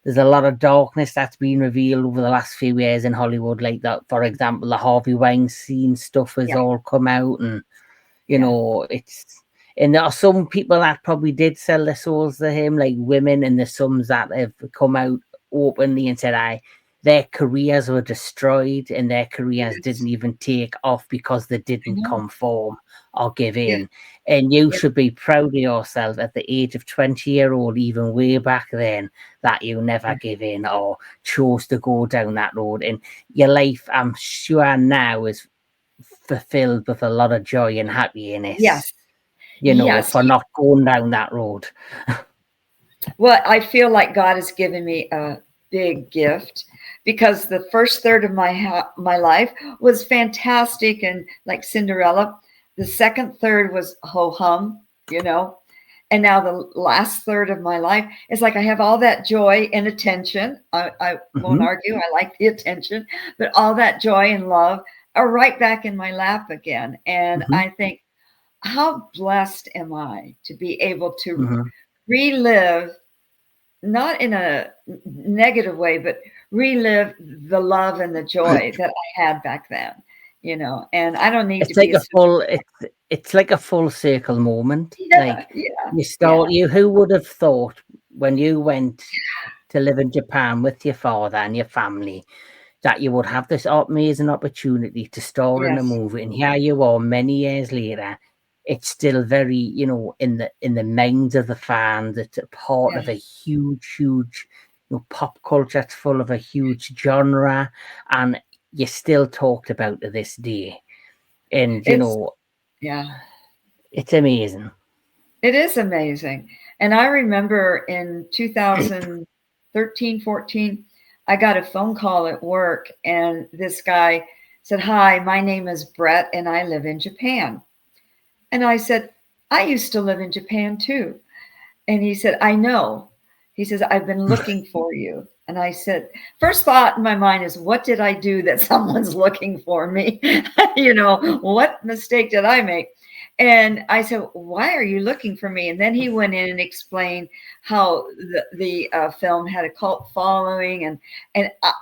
There's a lot of darkness that's been revealed over the last few years in Hollywood, like that. For example, the Harvey Weinstein stuff has yeah, all come out, and yeah, it's. And there are some people that probably did sell their souls to him, like women, and there's some that have come out openly and said, their careers were destroyed and their careers yes, didn't even take off because they I didn't know. conform or give Yeah, in. And you yeah, should be proud of yourself at the age of 20-year-old, even way back then, that you never yeah. give in or chose to go down that road. And your life, I'm sure now, is fulfilled with a lot of joy and happiness, Yes, yes. for not going down that road. Well, I feel like God has given me a big gift because the first third of my life was fantastic and like Cinderella. The second third was ho hum, and now the last third of my life is like I have all that joy and attention. I won't Hmm. argue. I like the attention, but all that joy and love are right back in my lap again. And Hmm. I think, how blessed am I to be able to Hmm. relive, not in a negative way, but relive the love and the joy that I had back then, and I don't need to It's be like a a super. full. It's like a full circle moment. Yeah, Like yeah, you yeah, start. Who would have thought when you went to live in Japan with your father and your family? that you would have this amazing opportunity to star in a Yes. movie, and here you are many years later. It's still very, in the minds of the fans. It's a part Yeah. of a huge, pop culture. It's full of a huge genre, and you're still talked about to this day. And It's yeah. it's amazing. It is amazing. And I remember in 2013, 14, I got a phone call at work, and this guy said, "Hi, my name is Brett, and I live in Japan." And I said, "I used to live in Japan too." And he said, "I know." He says, "I've been looking for you." And I said, first thought in my mind is, what did I do that someone's looking for me? What mistake did I make? And I said, "Why are you looking for me?" And then he went in and explained how the film had a cult following, and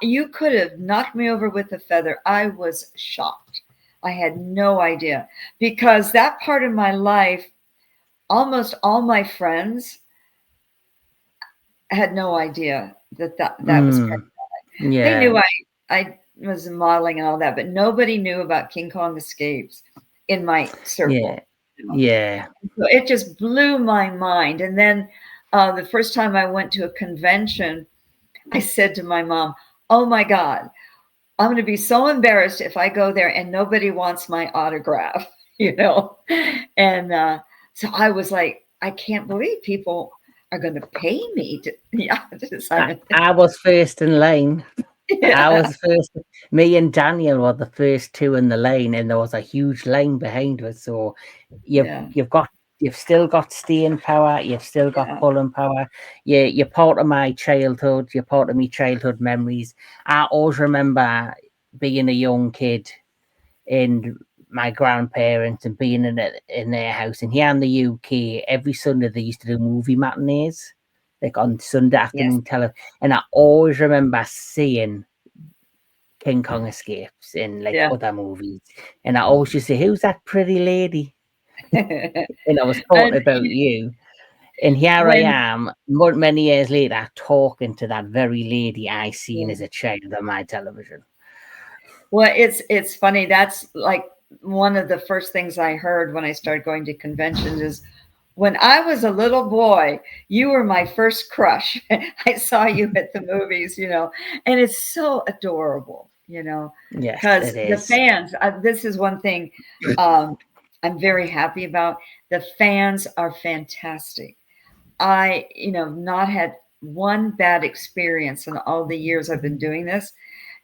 you could have knocked me over with a feather. I was shocked. I had no idea, because that part of my life, almost all my friends had no idea that was part. Mm, They yeah, knew I was modeling and all that, but nobody knew about King Kong Escapes in my yeah, circle. yeah. So it just blew my mind. And then the first time I went to a convention, I said to my mom, "Oh my God, I'm going to be so embarrassed if I go there and nobody wants my autograph," you know? And so I was like, I can't believe people are going to pay me to, yeah, to sign it. I was first in line. I Yeah. was first. Me and Daniel were the first two in the lane, and there was a huge line behind us. So you've Yeah. you've got you've still got staying power. You've still got Yeah. pulling power. You're part of my childhood. You're part of me childhood memories. I always remember being a young kid and my grandparents and being in their house. And here in the UK, every Sunday they used to do movie matinees, like on Sunday Yes. afternoon television. And I always remember seeing King Kong Escapes in like Yeah. other movies. And I always used to say, "Who's that pretty lady?" And I was talking And about you. And here I when, am, many years later, talking to that very lady I seen yeah. as a child on my television. Well, it's funny. That's like one of the first things I heard when I started going to conventions is, when I was a little boy, you were my first crush. I saw you at the movies, and it's so adorable, Yes, because it the is. fans, this is one thing um, I'm very happy about. The fans are fantastic. Not had one bad experience in all the years I've been doing this.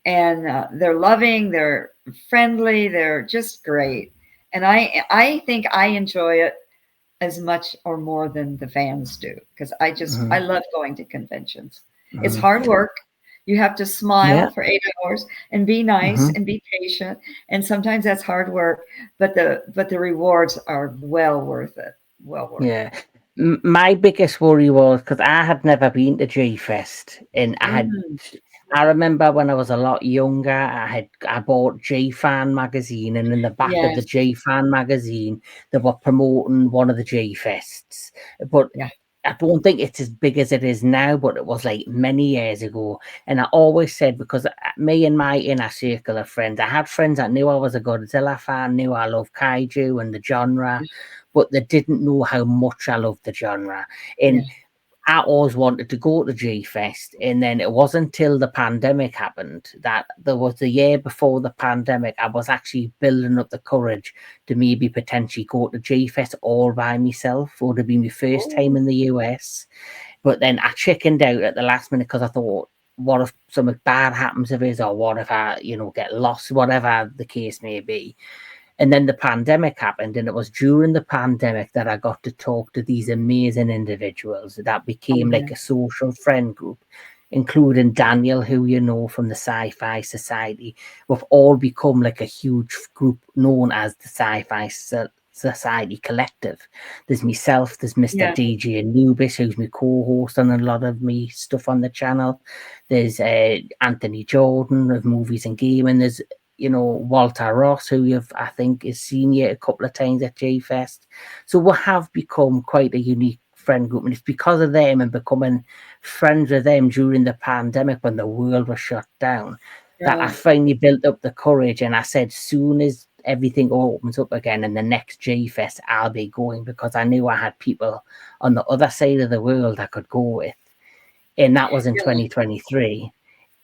And they're loving, they're friendly, they're just great. And I think I enjoy it as much or more than the fans do, because I Mhm, love going to conventions. It's mhm. hard work. You have to smile Yeah. for 8 hours and be nice Mhm. and be patient. And sometimes that's hard work, but the rewards are well worth it. Well worth it. Yeah. My biggest worry was because I had never been to G Fest, and Mm, I remember when I was a lot younger, I bought G Fan magazine, and in the back of the yes. G Fan magazine, they were promoting one of the G Fests. But Yeah. I don't think it's as big as it is now, but it was like many years ago. And I always said, because me and my inner circle of friends, I had friends that knew I was a Godzilla fan, knew I loved kaiju and the genre, but they didn't know how much I loved the genre. Yeah. And I always wanted to go to G Fest, and then it wasn't until the pandemic happened that there was the year before the pandemic. I was actually building up the courage to maybe potentially go to G Fest all by myself, or to be my first time Oh, in the US. But then I chickened out at the last minute because I thought, what if something bad happens to us, or what if I, get lost, whatever the case may be. And then the pandemic happened, and it was during the pandemic that I got to talk to these amazing individuals that oh became yeah. like a social friend group, including Daniel, who you know from the Sci-Fi Society. We've all become like a huge group known as the Sci-Fi Society Collective. There's myself, there's Mr. Yeah. DJ Anubis, who's my co-host on a lot of me stuff on the channel. There's Anthony Jordan of Movies and Gaming. There's Walter Ross, who I think is seen you a couple of times at J Fest. So we have become quite a unique friend group, and it's because of them and becoming friends with them during the pandemic when the world was shut down. that I Right. finally built up the courage, and I said, soon as everything opens up again and the next G Fest, I'll be going, because I knew I had people on the other side of the world I could go with. And that was in Yeah. 2023.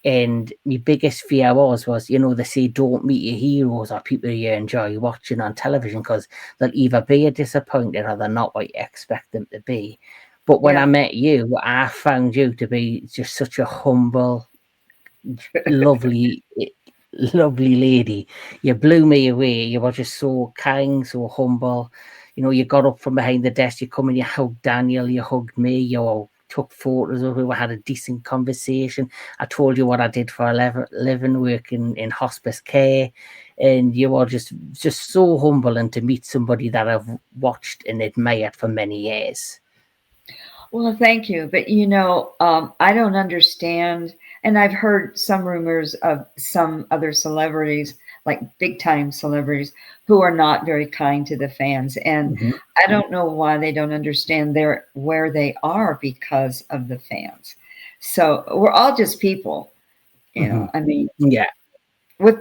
And my biggest fear was, you know, they say don't meet your heroes or people you enjoy watching on television, because they'll either be a disappointed or they're not what you expect them to be. But when I Yeah. met you, I found you to be just such a humble, lovely, lovely lady. You blew me away. You were just so kind, so humble. You know, you got up from behind the desk, you come and you hugged Daniel, you hugged me, you all took photos of it, we had a decent conversation. I told you what I did for a living, working in hospice care, and you were just so humble, and to meet somebody that I've watched and admired for many years. Well, thank you. But I don't understand. And I've heard some rumors of some other celebrities, like big time celebrities, who are not very kind to the fans. And Hmm. I don't know why they don't understand where they are because of the fans. So we're all just people, Hmm. I mean, Yeah. with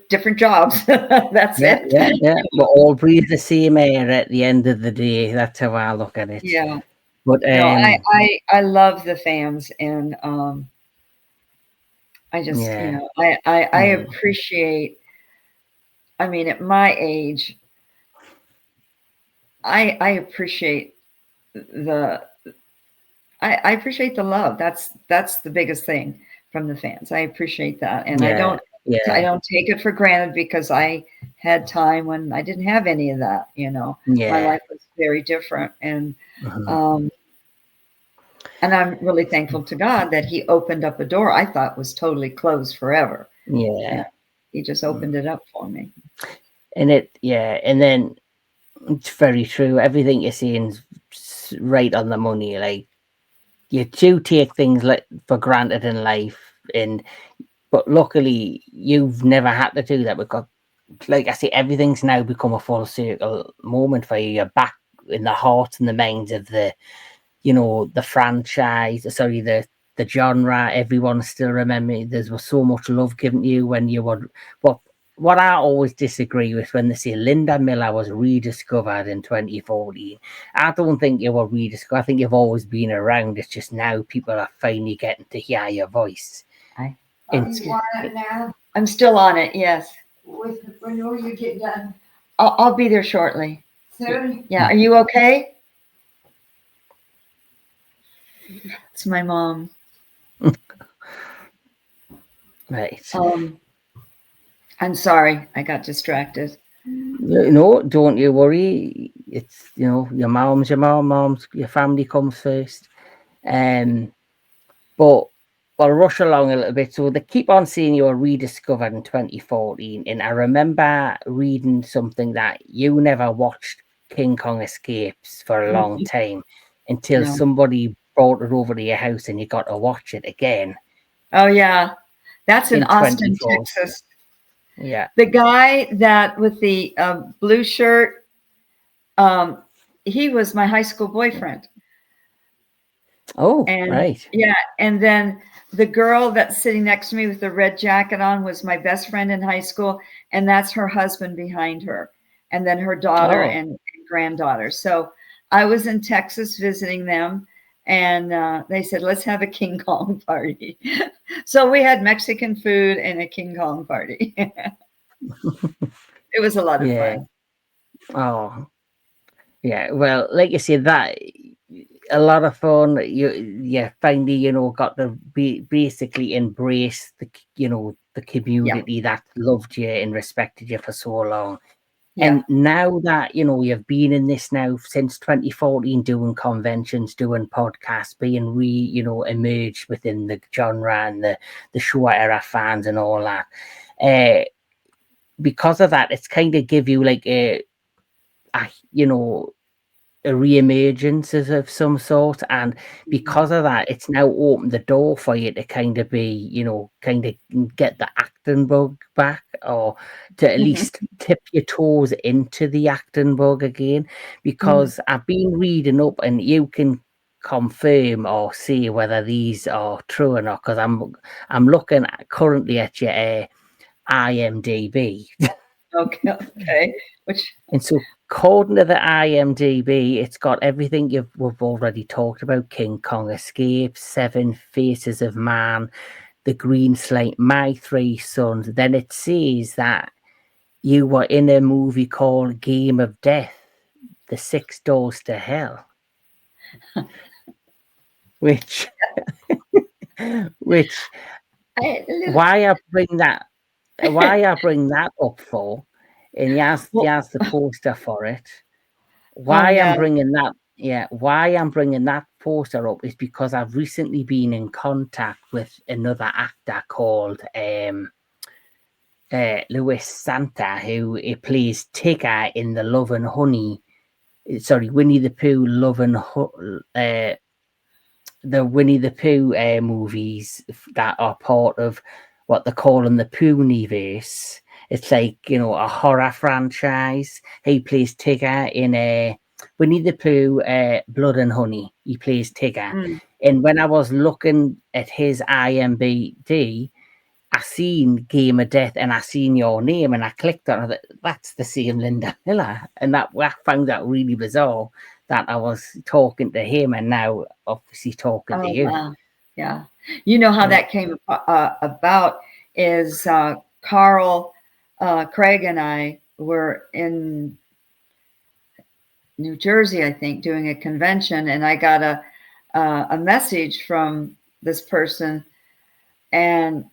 different jobs. That's Yeah, it. yeah, yeah. We all breathe the same air at the end of the day. That's how I look at it. Yeah. But No, I love the fans, and I just, yeah, I yeah, appreciate, I mean, at my age, I appreciate the, I appreciate the love. That's the biggest thing from the fans. I appreciate that. And yeah, I yeah, don't take it for granted, because I had time when I didn't have any of that. My yeah, life was very different. mhm, Um, and I'm really thankful to God that he opened up a door I thought was totally closed forever. You know, yeah. he just Mm. opened it up for me. Yeah, and then it's very true. Everything you're saying is right on the money. Like, you do take things like for granted in life, and but luckily you've never had to do that, because, like I say, everything's now become a full circle moment for you. You're back in the hearts and the minds of the franchise, sorry, the genre. Everyone still remember there was so much love given to you when you were. But what I always disagree with, when they say Linda Miller was rediscovered in 2014, I don't think you were rediscovered. I think you've always been around. It's just now people are finally getting to hear your voice. I Are And you on it now? I'm still on it. Yes, When will you get done? I'll be there shortly. Soon? Yeah, are you okay? It's my mom. right. I'm sorry, I got distracted. No, don't you worry. It's, your mom's your mom's your family comes first. Um, but we'll rush along a little bit. So they keep on saying you were rediscovered in 2014, and I remember reading something that you never watched King Kong Escapes for a long Mm, time, until no. somebody brought it over to your house and you got to watch it again Oh yeah, that's in in Austin, 24. Texas. Yeah. The guy that with the blue shirt, um, he was my high school boyfriend. Oh, And right. yeah, and then the girl that's sitting next to me with the red jacket on was my best friend in high school, and that's her husband behind her, and then her daughter Oh, and granddaughter. So I was in Texas visiting them, and they said, let's have a King Kong party. So we had Mexican food and a King Kong party. It was a lot of yeah. fun. Oh, yeah. Well, like you said, that a lot of fun. You finally, got to basically embrace the Yeah, community that loved you and respected you for so long. yeah. And now that you've been in this now since 2014, doing conventions, doing podcasts, being emerged within the genre and the Showa era fans and all that. Uh, because of that, it's kind of give you like a you know a re-emergence of some sort, and Mhm. because of that, it's now opened the door for you to kind of be, kind of get the acting bug back, or to at Mhm. least tip your toes into the acting bug again. Mhm. Because I've been reading up, and you can confirm or see whether these are true or not, because I'm looking currently at your IMDb. Okay. Which, And so, according to the IMDb, it's got everything we've already talked about: King Kong Escape, Seven Faces of Man, The Green Slate, My Three Sons. Then it says that you were in a movie called Game of Death, The Six Doors to Hell, which which I, why I bring that up for, and he has well, the poster for it. oh Why I'm yeah. bringing that, yeah, why I'm bringing that poster up is because I've recently been in contact with another actor called Louis Santa, who plays Tigger in the Love and Honey, sorry, Winnie the Pooh Love and the Winnie the Pooh movies that are part of what they're calling the Pooniverse. It's like, a horror franchise. He plays Tigger in Winnie the Pooh, Blood and Honey. He plays Tigger. Mm. And when I was looking at his IMDb, I seen Game of Death and I seen your name and I clicked on it. That's the same Linda Miller. And I found that really bizarre that I was talking to him and now obviously talking to Oh you. wow. Yeah. You know how Yeah. that came about is Carl, Craig, and I were in New Jersey, I think, doing a convention, and I got a message from this person, and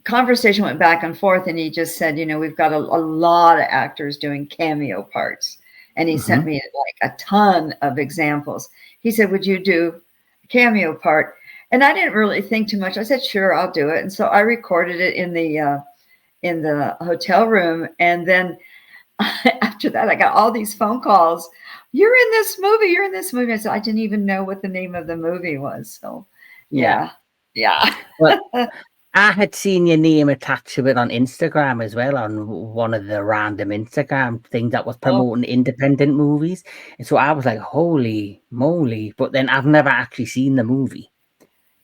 conversation went back and forth, and he just said, we've got a lot of actors doing cameo parts, and he sent me like a ton of examples. He said, would you do a cameo part? And I didn't really think too much. I said, sure, I'll do it. And so I recorded it in the hotel room, and then after that, I got all these phone calls. You're in this movie. You're in this movie. I said, I didn't even know what the name of the movie was. So, yeah. Well, I had seen your name attached to it on Instagram as well, on one of the random Instagram things that was Oh, promoting independent movies. And so I was like, holy moly. But then I've never actually seen the movie.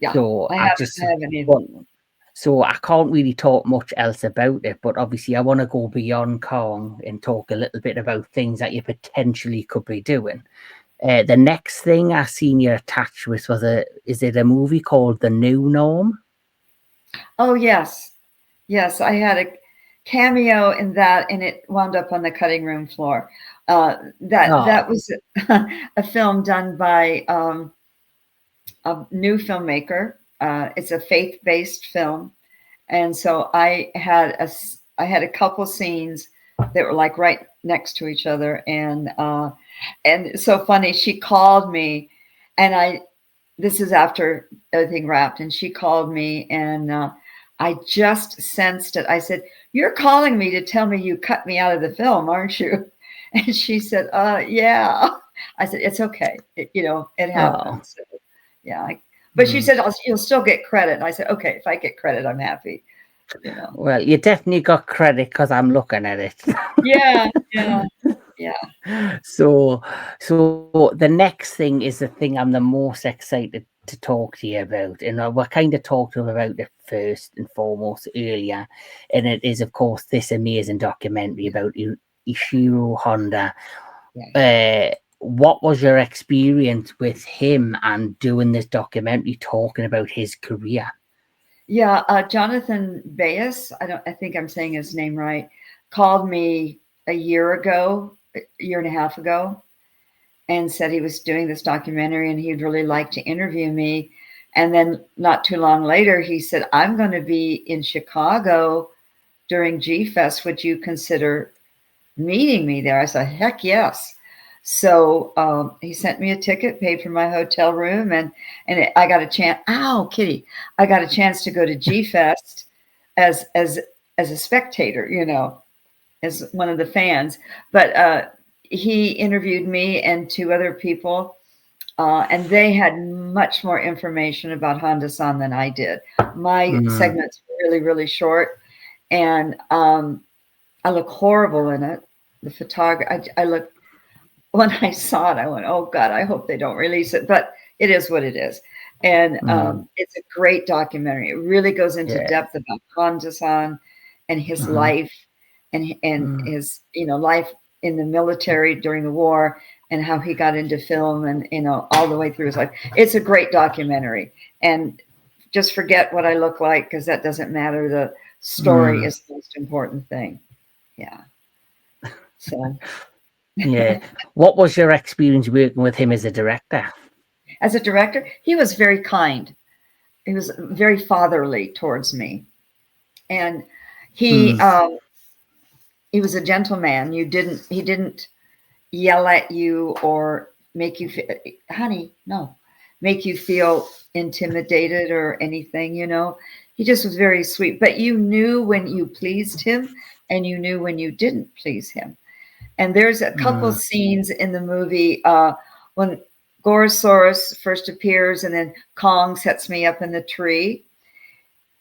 yeah. So I I just haven't either. want, so I can't really talk much else about it, but obviously I want to go beyond Kong and talk a little bit about things that you potentially could be doing. The next thing I seen you attached with is it a movie called The New Norm? Oh, yes. Yes, I had a cameo in that, and it wound up on the cutting room floor. That Oh, was a film done by a new filmmaker. It's a faith-based film, and so I had a couple scenes that were like right next to each other, and it's so funny. She called me, and this is after everything wrapped, and she called me, and I just sensed it. I said, "You're calling me to tell me you cut me out of the film, aren't you?" And she said, yeah. I said, "It's okay. It oh. happens." So, yeah. But she Hmm. said, "You'll still get credit." And I said, "Okay, if I get credit, I'm happy." Well, you definitely got credit because I'm looking at it. Yeah, yeah, yeah. So the next thing is the thing I'm the most excited to talk to you about, and we kind of talked about it first and foremost earlier, and it is of course this amazing documentary about Ishiro Honda. What was your experience with him and doing this documentary, talking about his career? Yeah, Jonathan Bayes, I think I'm saying his name right, called me a year and a half ago, and said he was doing this documentary and he'd really like to interview me. And then not too long later, he said, I'm going to be in Chicago during G Fest. Would you consider meeting me there? I said, heck yes. So he sent me a ticket, paid for my hotel room, and I got a chance. Ow, Kitty! I got a chance to go to G Fest as a spectator, as one of the fans. But he interviewed me and two other people, and they had much more information about Honda-san than I did. My segments were really, really short, and I look horrible in it. The photography, I look, when I saw it, I went, oh God, I hope they don't release it. But it is what it is. And it's a great documentary. It really goes into depth about Kanda-san and his life and his, life in the military during the war and how he got into film and, all the way through his life. It's a great documentary. And just forget what I look like because that doesn't matter. The story is the most important thing. Yeah. So. Yeah. What was your experience working with him as a director? As a director, he was very kind. He was very fatherly towards me. And he was a gentleman. He didn't yell at you or make you feel, make you feel intimidated or anything, He just was very sweet. But you knew when you pleased him and you knew when you didn't please him. And there's a couple scenes in the movie when Gorosaurus first appears and then Kong sets me up in the tree.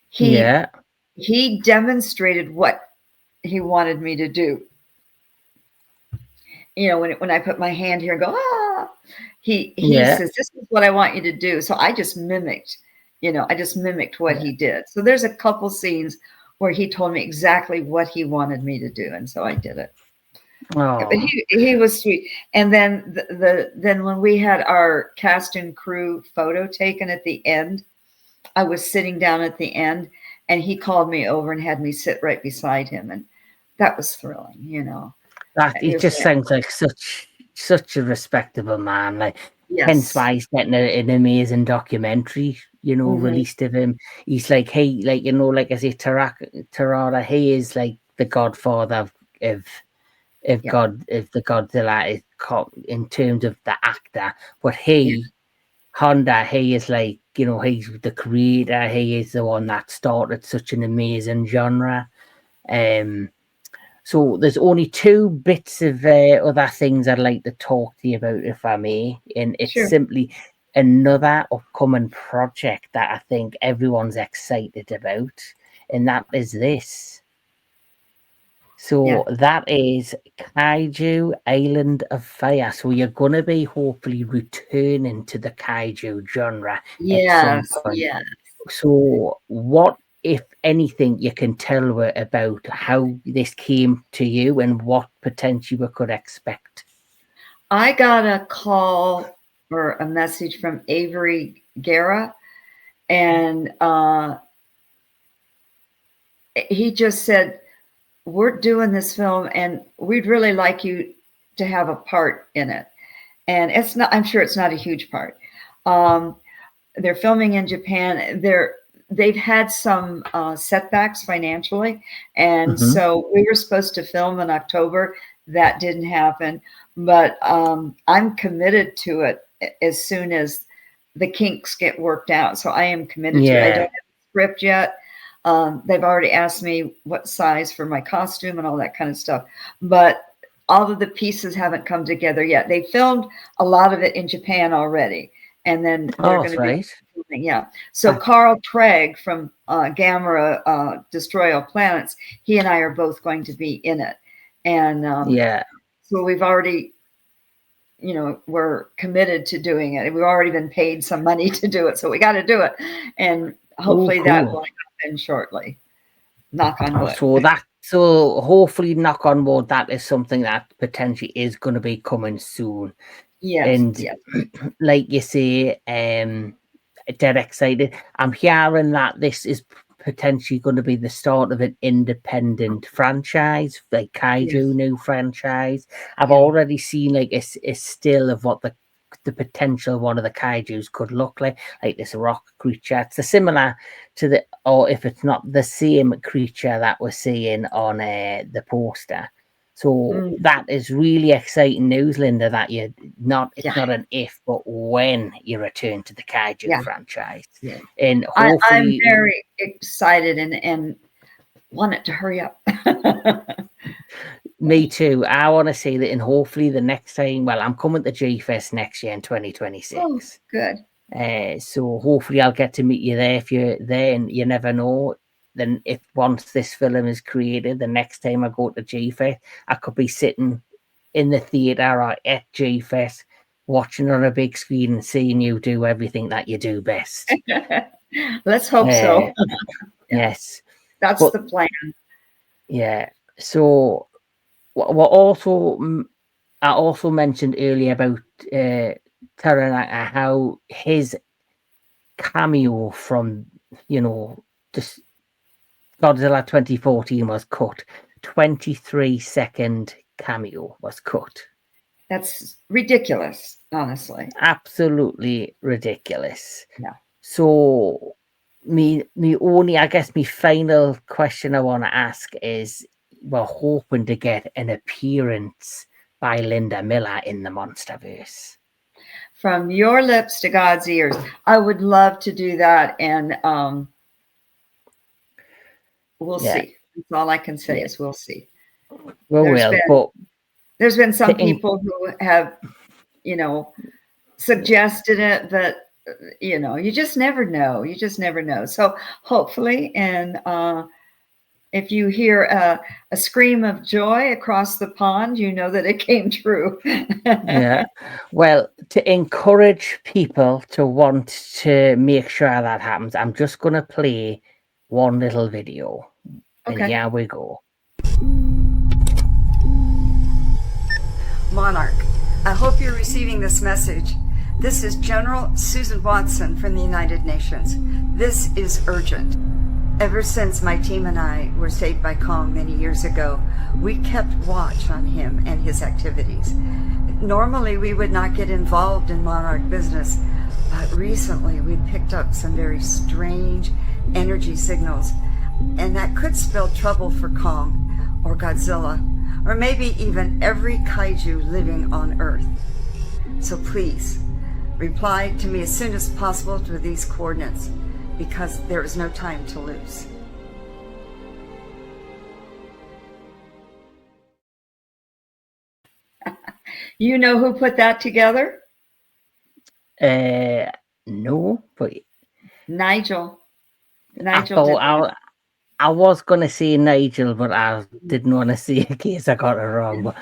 He demonstrated what he wanted me to do. When I put my hand here and go, he says, this is what I want you to do. So I just mimicked, what he did. So there's a couple scenes where he told me exactly what he wanted me to do. And so I did it. Oh. But he was sweet. And then then when we had our cast and crew photo taken at the end, I was sitting down at the end and he called me over and had me sit right beside him. And that was thrilling, That he just sounds like such a respectable man. Like hence why he's getting an amazing documentary, released of him. He's like, hey, like like I say, Tarada, he is like the godfather of the Godzilla in terms of the actor, but Honda, he is like, he's the creator. He is the one that started such an amazing genre. So there's only two bits of other things I'd like to talk to you about, if I may, and it's simply another upcoming project that I think everyone's excited about, and that is this. So that is Kaiju Island of Fire. So you're going to be hopefully returning to the Kaiju genre at some point. Yes. So what, if anything, you can tell about how this came to you and what potentially we could expect? I got a call or a message from Avery Guerra, and he just said, we're doing this film and we'd really like you to have a part in it. And I'm sure it's not a huge part. They're filming in Japan. They've had some setbacks financially. And so we were supposed to film in October. That didn't happen. But I'm committed to it as soon as the kinks get worked out. So I am committed to it. I don't have a script yet. They've already asked me what size for my costume and all that kind of stuff, but all of the pieces haven't come together yet. They filmed a lot of it in Japan already, and then they're going to be filming. So Carl Treg from Gamera Destroy All Planets, he and I are both going to be in it, and so we've already, we're committed to doing it. We've already been paid some money to do it, so we got to do it, and hopefully that will happen shortly. Knock on wood. So hopefully, knock on wood, that is something that potentially is going to be coming soon. And like you say, dead excited. I'm hearing that this is potentially going to be the start of an independent franchise, like Kaiju new franchise. I've already seen like a still of what the potential one of the kaijus could look like this rock creature. It's similar to or if it's not the same creature that we're seeing on the poster. So that is really exciting news, Linda, that it's not an if, but when you return to the Kaiju franchise. And hopefully, I'm very excited and want it to hurry up. Me too. I want to see that, and hopefully the next time. Well, I'm coming to G-Fest next year in 2026. Oh, good. So hopefully I'll get to meet you there if you're there, and you never know. Then if once this film is created, the next time I go to G-Fest, I could be sitting in the theatre or at G-Fest watching on a big screen and seeing you do everything that you do best. Let's hope so. Yes. That's But- the plan. Yeah. So what also I also mentioned earlier about Taranaka, how his cameo from just Godzilla 2014 was cut. 23-second cameo was cut. That's ridiculous, honestly. Absolutely ridiculous. Yeah. So me only, I guess, my final question I want to ask is, we're hoping to get an appearance by Linda Miller in the Monsterverse. From your lips to God's ears. I would love to do that, and we'll see. That's all I can say is we'll see. Well, There's been some to in- people who have, suggested it, but you just never know. You just never know. So hopefully, and if you hear a scream of joy across the pond, you know that it came true. yeah. Well, to encourage people to want to make sure that happens, I'm just going to play one little video. And Okay. here we go. Monarch, I hope you're receiving this message. This is General Susan Watson from the United Nations. This is urgent. Ever since my team and I were saved by Kong many years ago, we kept watch on him and his activities. Normally, we would not get involved in Monarch business, but recently we picked up some very strange energy signals, and that could spell trouble for Kong or Godzilla, or maybe even every kaiju living on Earth. So please, reply to me as soon as possible to these coordinates, because there is no time to lose. You know who put that together? No, but Nigel. I was going to say Nigel, but I didn't want to say in case I got it wrong. But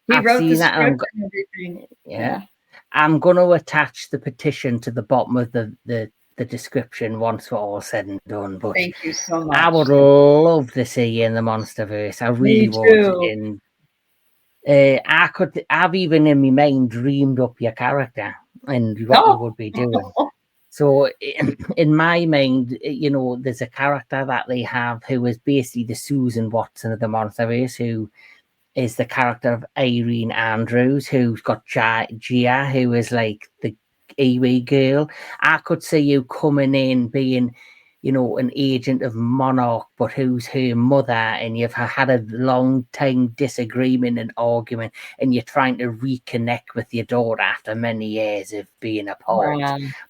He wrote the seen that, script and everything. Yeah. I'm going to attach the petition to the bottom of the description once we're all said and done. But Thank you so much. I would love to see you in the Monsterverse. I really Me would. too. And I've even in my mind dreamed up your character and what you would be doing. So in my mind, there's a character that they have who is basically the Susan Watson of the Monsterverse, who is the character of Irene Andrews, who's got Gia, who is like the Iwi girl. I could see you coming in being, an agent of Monarch, but who's her mother, and you've had a long time disagreement and argument, and you're trying to reconnect with your daughter after many years of being apart.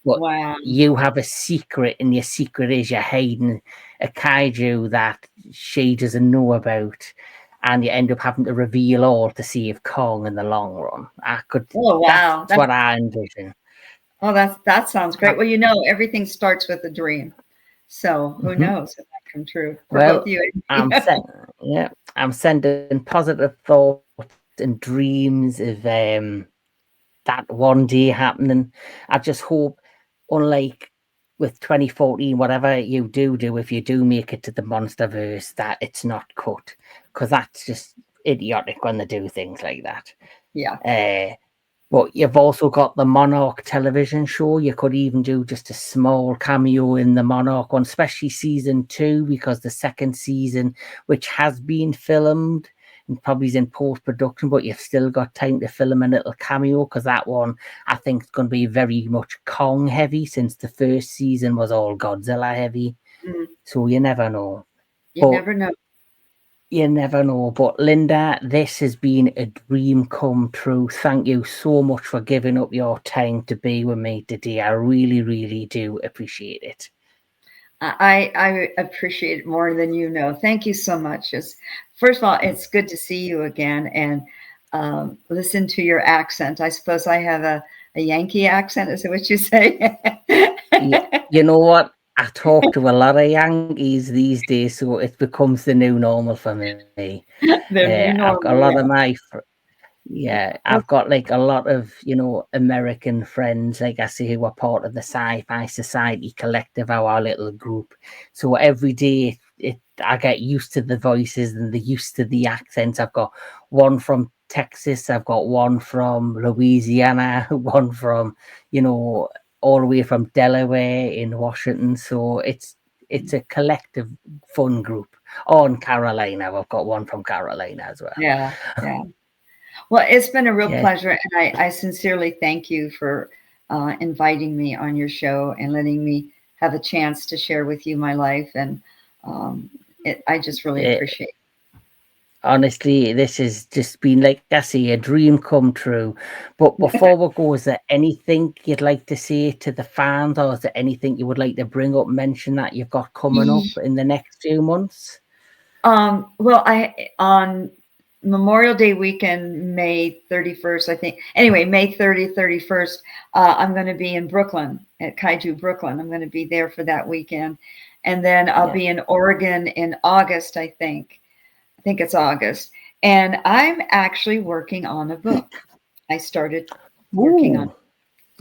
But you have a secret, and your secret is you're hiding a kaiju that she doesn't know about. And you end up having to reveal all to save Kong in the long run. Oh, wow. That's what I envision. Oh, that sounds great. Well, everything starts with a dream. So who knows if that come true for both you and me. I'm sending positive thoughts and dreams of that one day happening. I just hope, unlike with 2014, whatever you do, if you do make it to the Monsterverse, that it's not cut, because that's just idiotic when they do things like that. Yeah. But you've also got the Monarch television show. You could even do just a small cameo in the Monarch one, especially season 2, because the second season, which has been filmed and probably is in post-production, but you've still got time to film a little cameo, because that one, I think, is going to be very much Kong heavy, since the first season was all Godzilla heavy. So you never know. You never know. But Linda, this has been a dream come true. Thank you so much for giving up your time to be with me today. I really, really do appreciate it. I appreciate it more than you know. Thank you so much. First of all, it's good to see you again and listen to your accent. I suppose I have a Yankee accent. Is it what you say? You know what? I talk to a lot of Yankees these days, so it becomes the new normal for me. I've got a lot of Yeah, I've got like a lot of, American friends, like I say, who are part of the Sci-Fi Society Collective, our little group. So every day I get used to the voices and the used to the accents. I've got one from Texas, I've got one from Louisiana, one from, all the way from Delaware in Washington. So it's a collective fun group. Oh, and Carolina, I've got one from Carolina as well. Yeah, yeah. Well, it's been a real Yeah. pleasure, and I sincerely thank you for inviting me on your show and letting me have a chance to share with you my life. And I just really Eh, appreciate it. Honestly, this has just been, like I say, a dream come true. But before we go, is there anything you'd like to say to the fans, or is there anything you would like to bring up, mention that you've got coming up in the next few months? Well, on Memorial Day weekend, May 31st, I think. Anyway, May 30th, 31st, I'm going to be in Brooklyn at Kaiju Brooklyn. I'm going to be there for that weekend. And then I'll be in Oregon in August, I think. I think it's August. And I'm actually working on a book. I started working on it.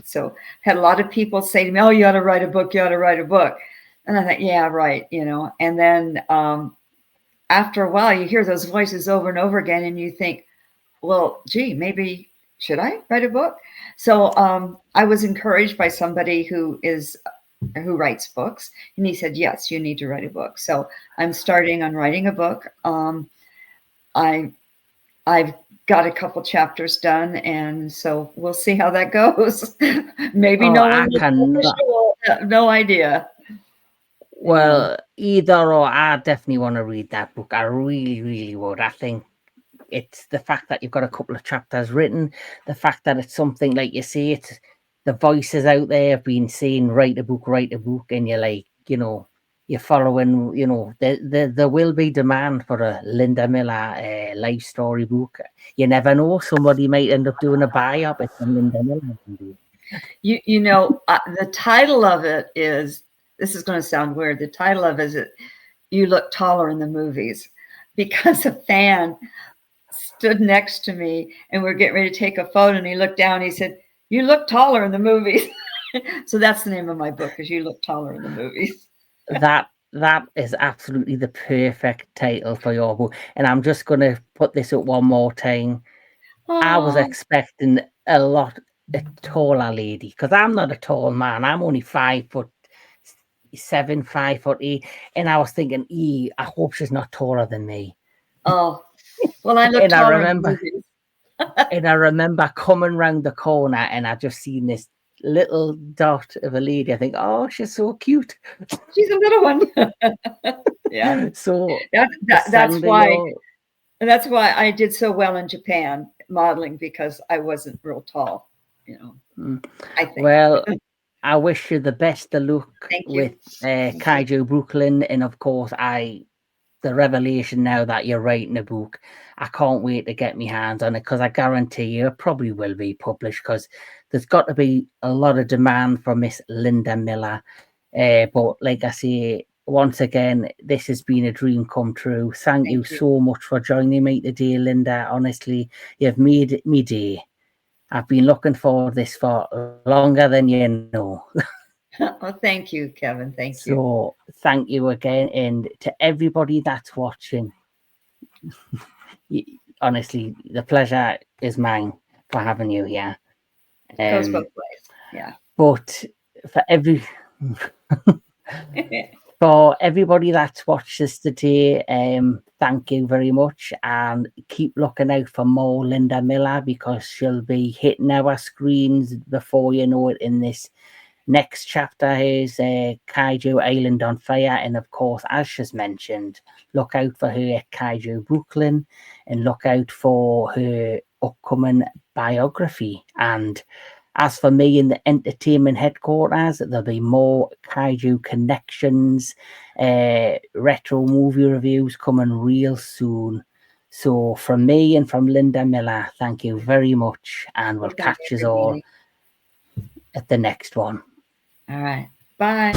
So had a lot of people say to me, "Oh, you ought to write a book. You ought to write a book." And I thought, yeah, right. And then after a while, you hear those voices over and over again, and you think, well, gee, maybe should I write a book? So I was encouraged by somebody who writes books, and he said, yes, you need to write a book. So I'm starting on writing a book. I've got a couple chapters done, and so we'll see how that goes. Maybe Oh, no I one will cannot. publish it. No idea. Well, either or, I definitely want to read that book. I really, really would. I think it's the fact that you've got a couple of chapters written, the fact that it's something like you say, it's the voices out there have been saying, write a book, and you're like, you're following, there will be demand for a Linda Miller life story book. You never know, somebody might end up doing a biopic on Linda Miller. The title of it is, this is going to sound weird. The title of it is You Look Taller in the Movies, because a fan stood next to me and we're getting ready to take a photo, and he looked down and he said, "You look taller in the movies." So that's the name of my book, is You Look Taller in the Movies. That is absolutely the perfect title for your book. And I'm just going to put this up one more time. I was expecting a taller lady, because I'm not a tall man. I'm only 5'7", 5'8", and I was thinking, I hope she's not taller than me. Oh, well, I look And I taller in the remember, movies. and I remember coming round the corner, and I just seen this little dot of a lady. I think, oh, she's so cute. She's a little one. Yeah. So That's why I did so well in Japan modeling, because I wasn't real tall, I think. Well, I wish you the best of luck Thank you. with Kaiju Brooklyn, and of course, the revelation now that you're writing a book, I can't wait to get my hands on it, because I guarantee you it probably will be published, because there's got to be a lot of demand for Miss Linda Miller. But like I say, once again, this has been a dream come true. Thank you so much for joining me today, Linda. Honestly, you've made me day. I've been looking forward to this for longer than you know. Oh, thank you, Kevin. Thank you. So thank you again. And to everybody that's watching, honestly, the pleasure is mine for having you here. Goes both ways. Yeah. But for everybody that's watched this today, thank you very much, and keep looking out for more Linda Miller, because she'll be hitting our screens before you know it. In this next chapter is Kaiju Island on Fire, and of course, as she's mentioned, look out for her at Kaiju Brooklyn, and look out for her upcoming biography. And as for me in the entertainment headquarters, there'll be more Kaiju Connections, retro movie reviews coming real soon. So from me and from Linda Miller, thank you very much, and we'll catch you all at the next one. All right. Bye.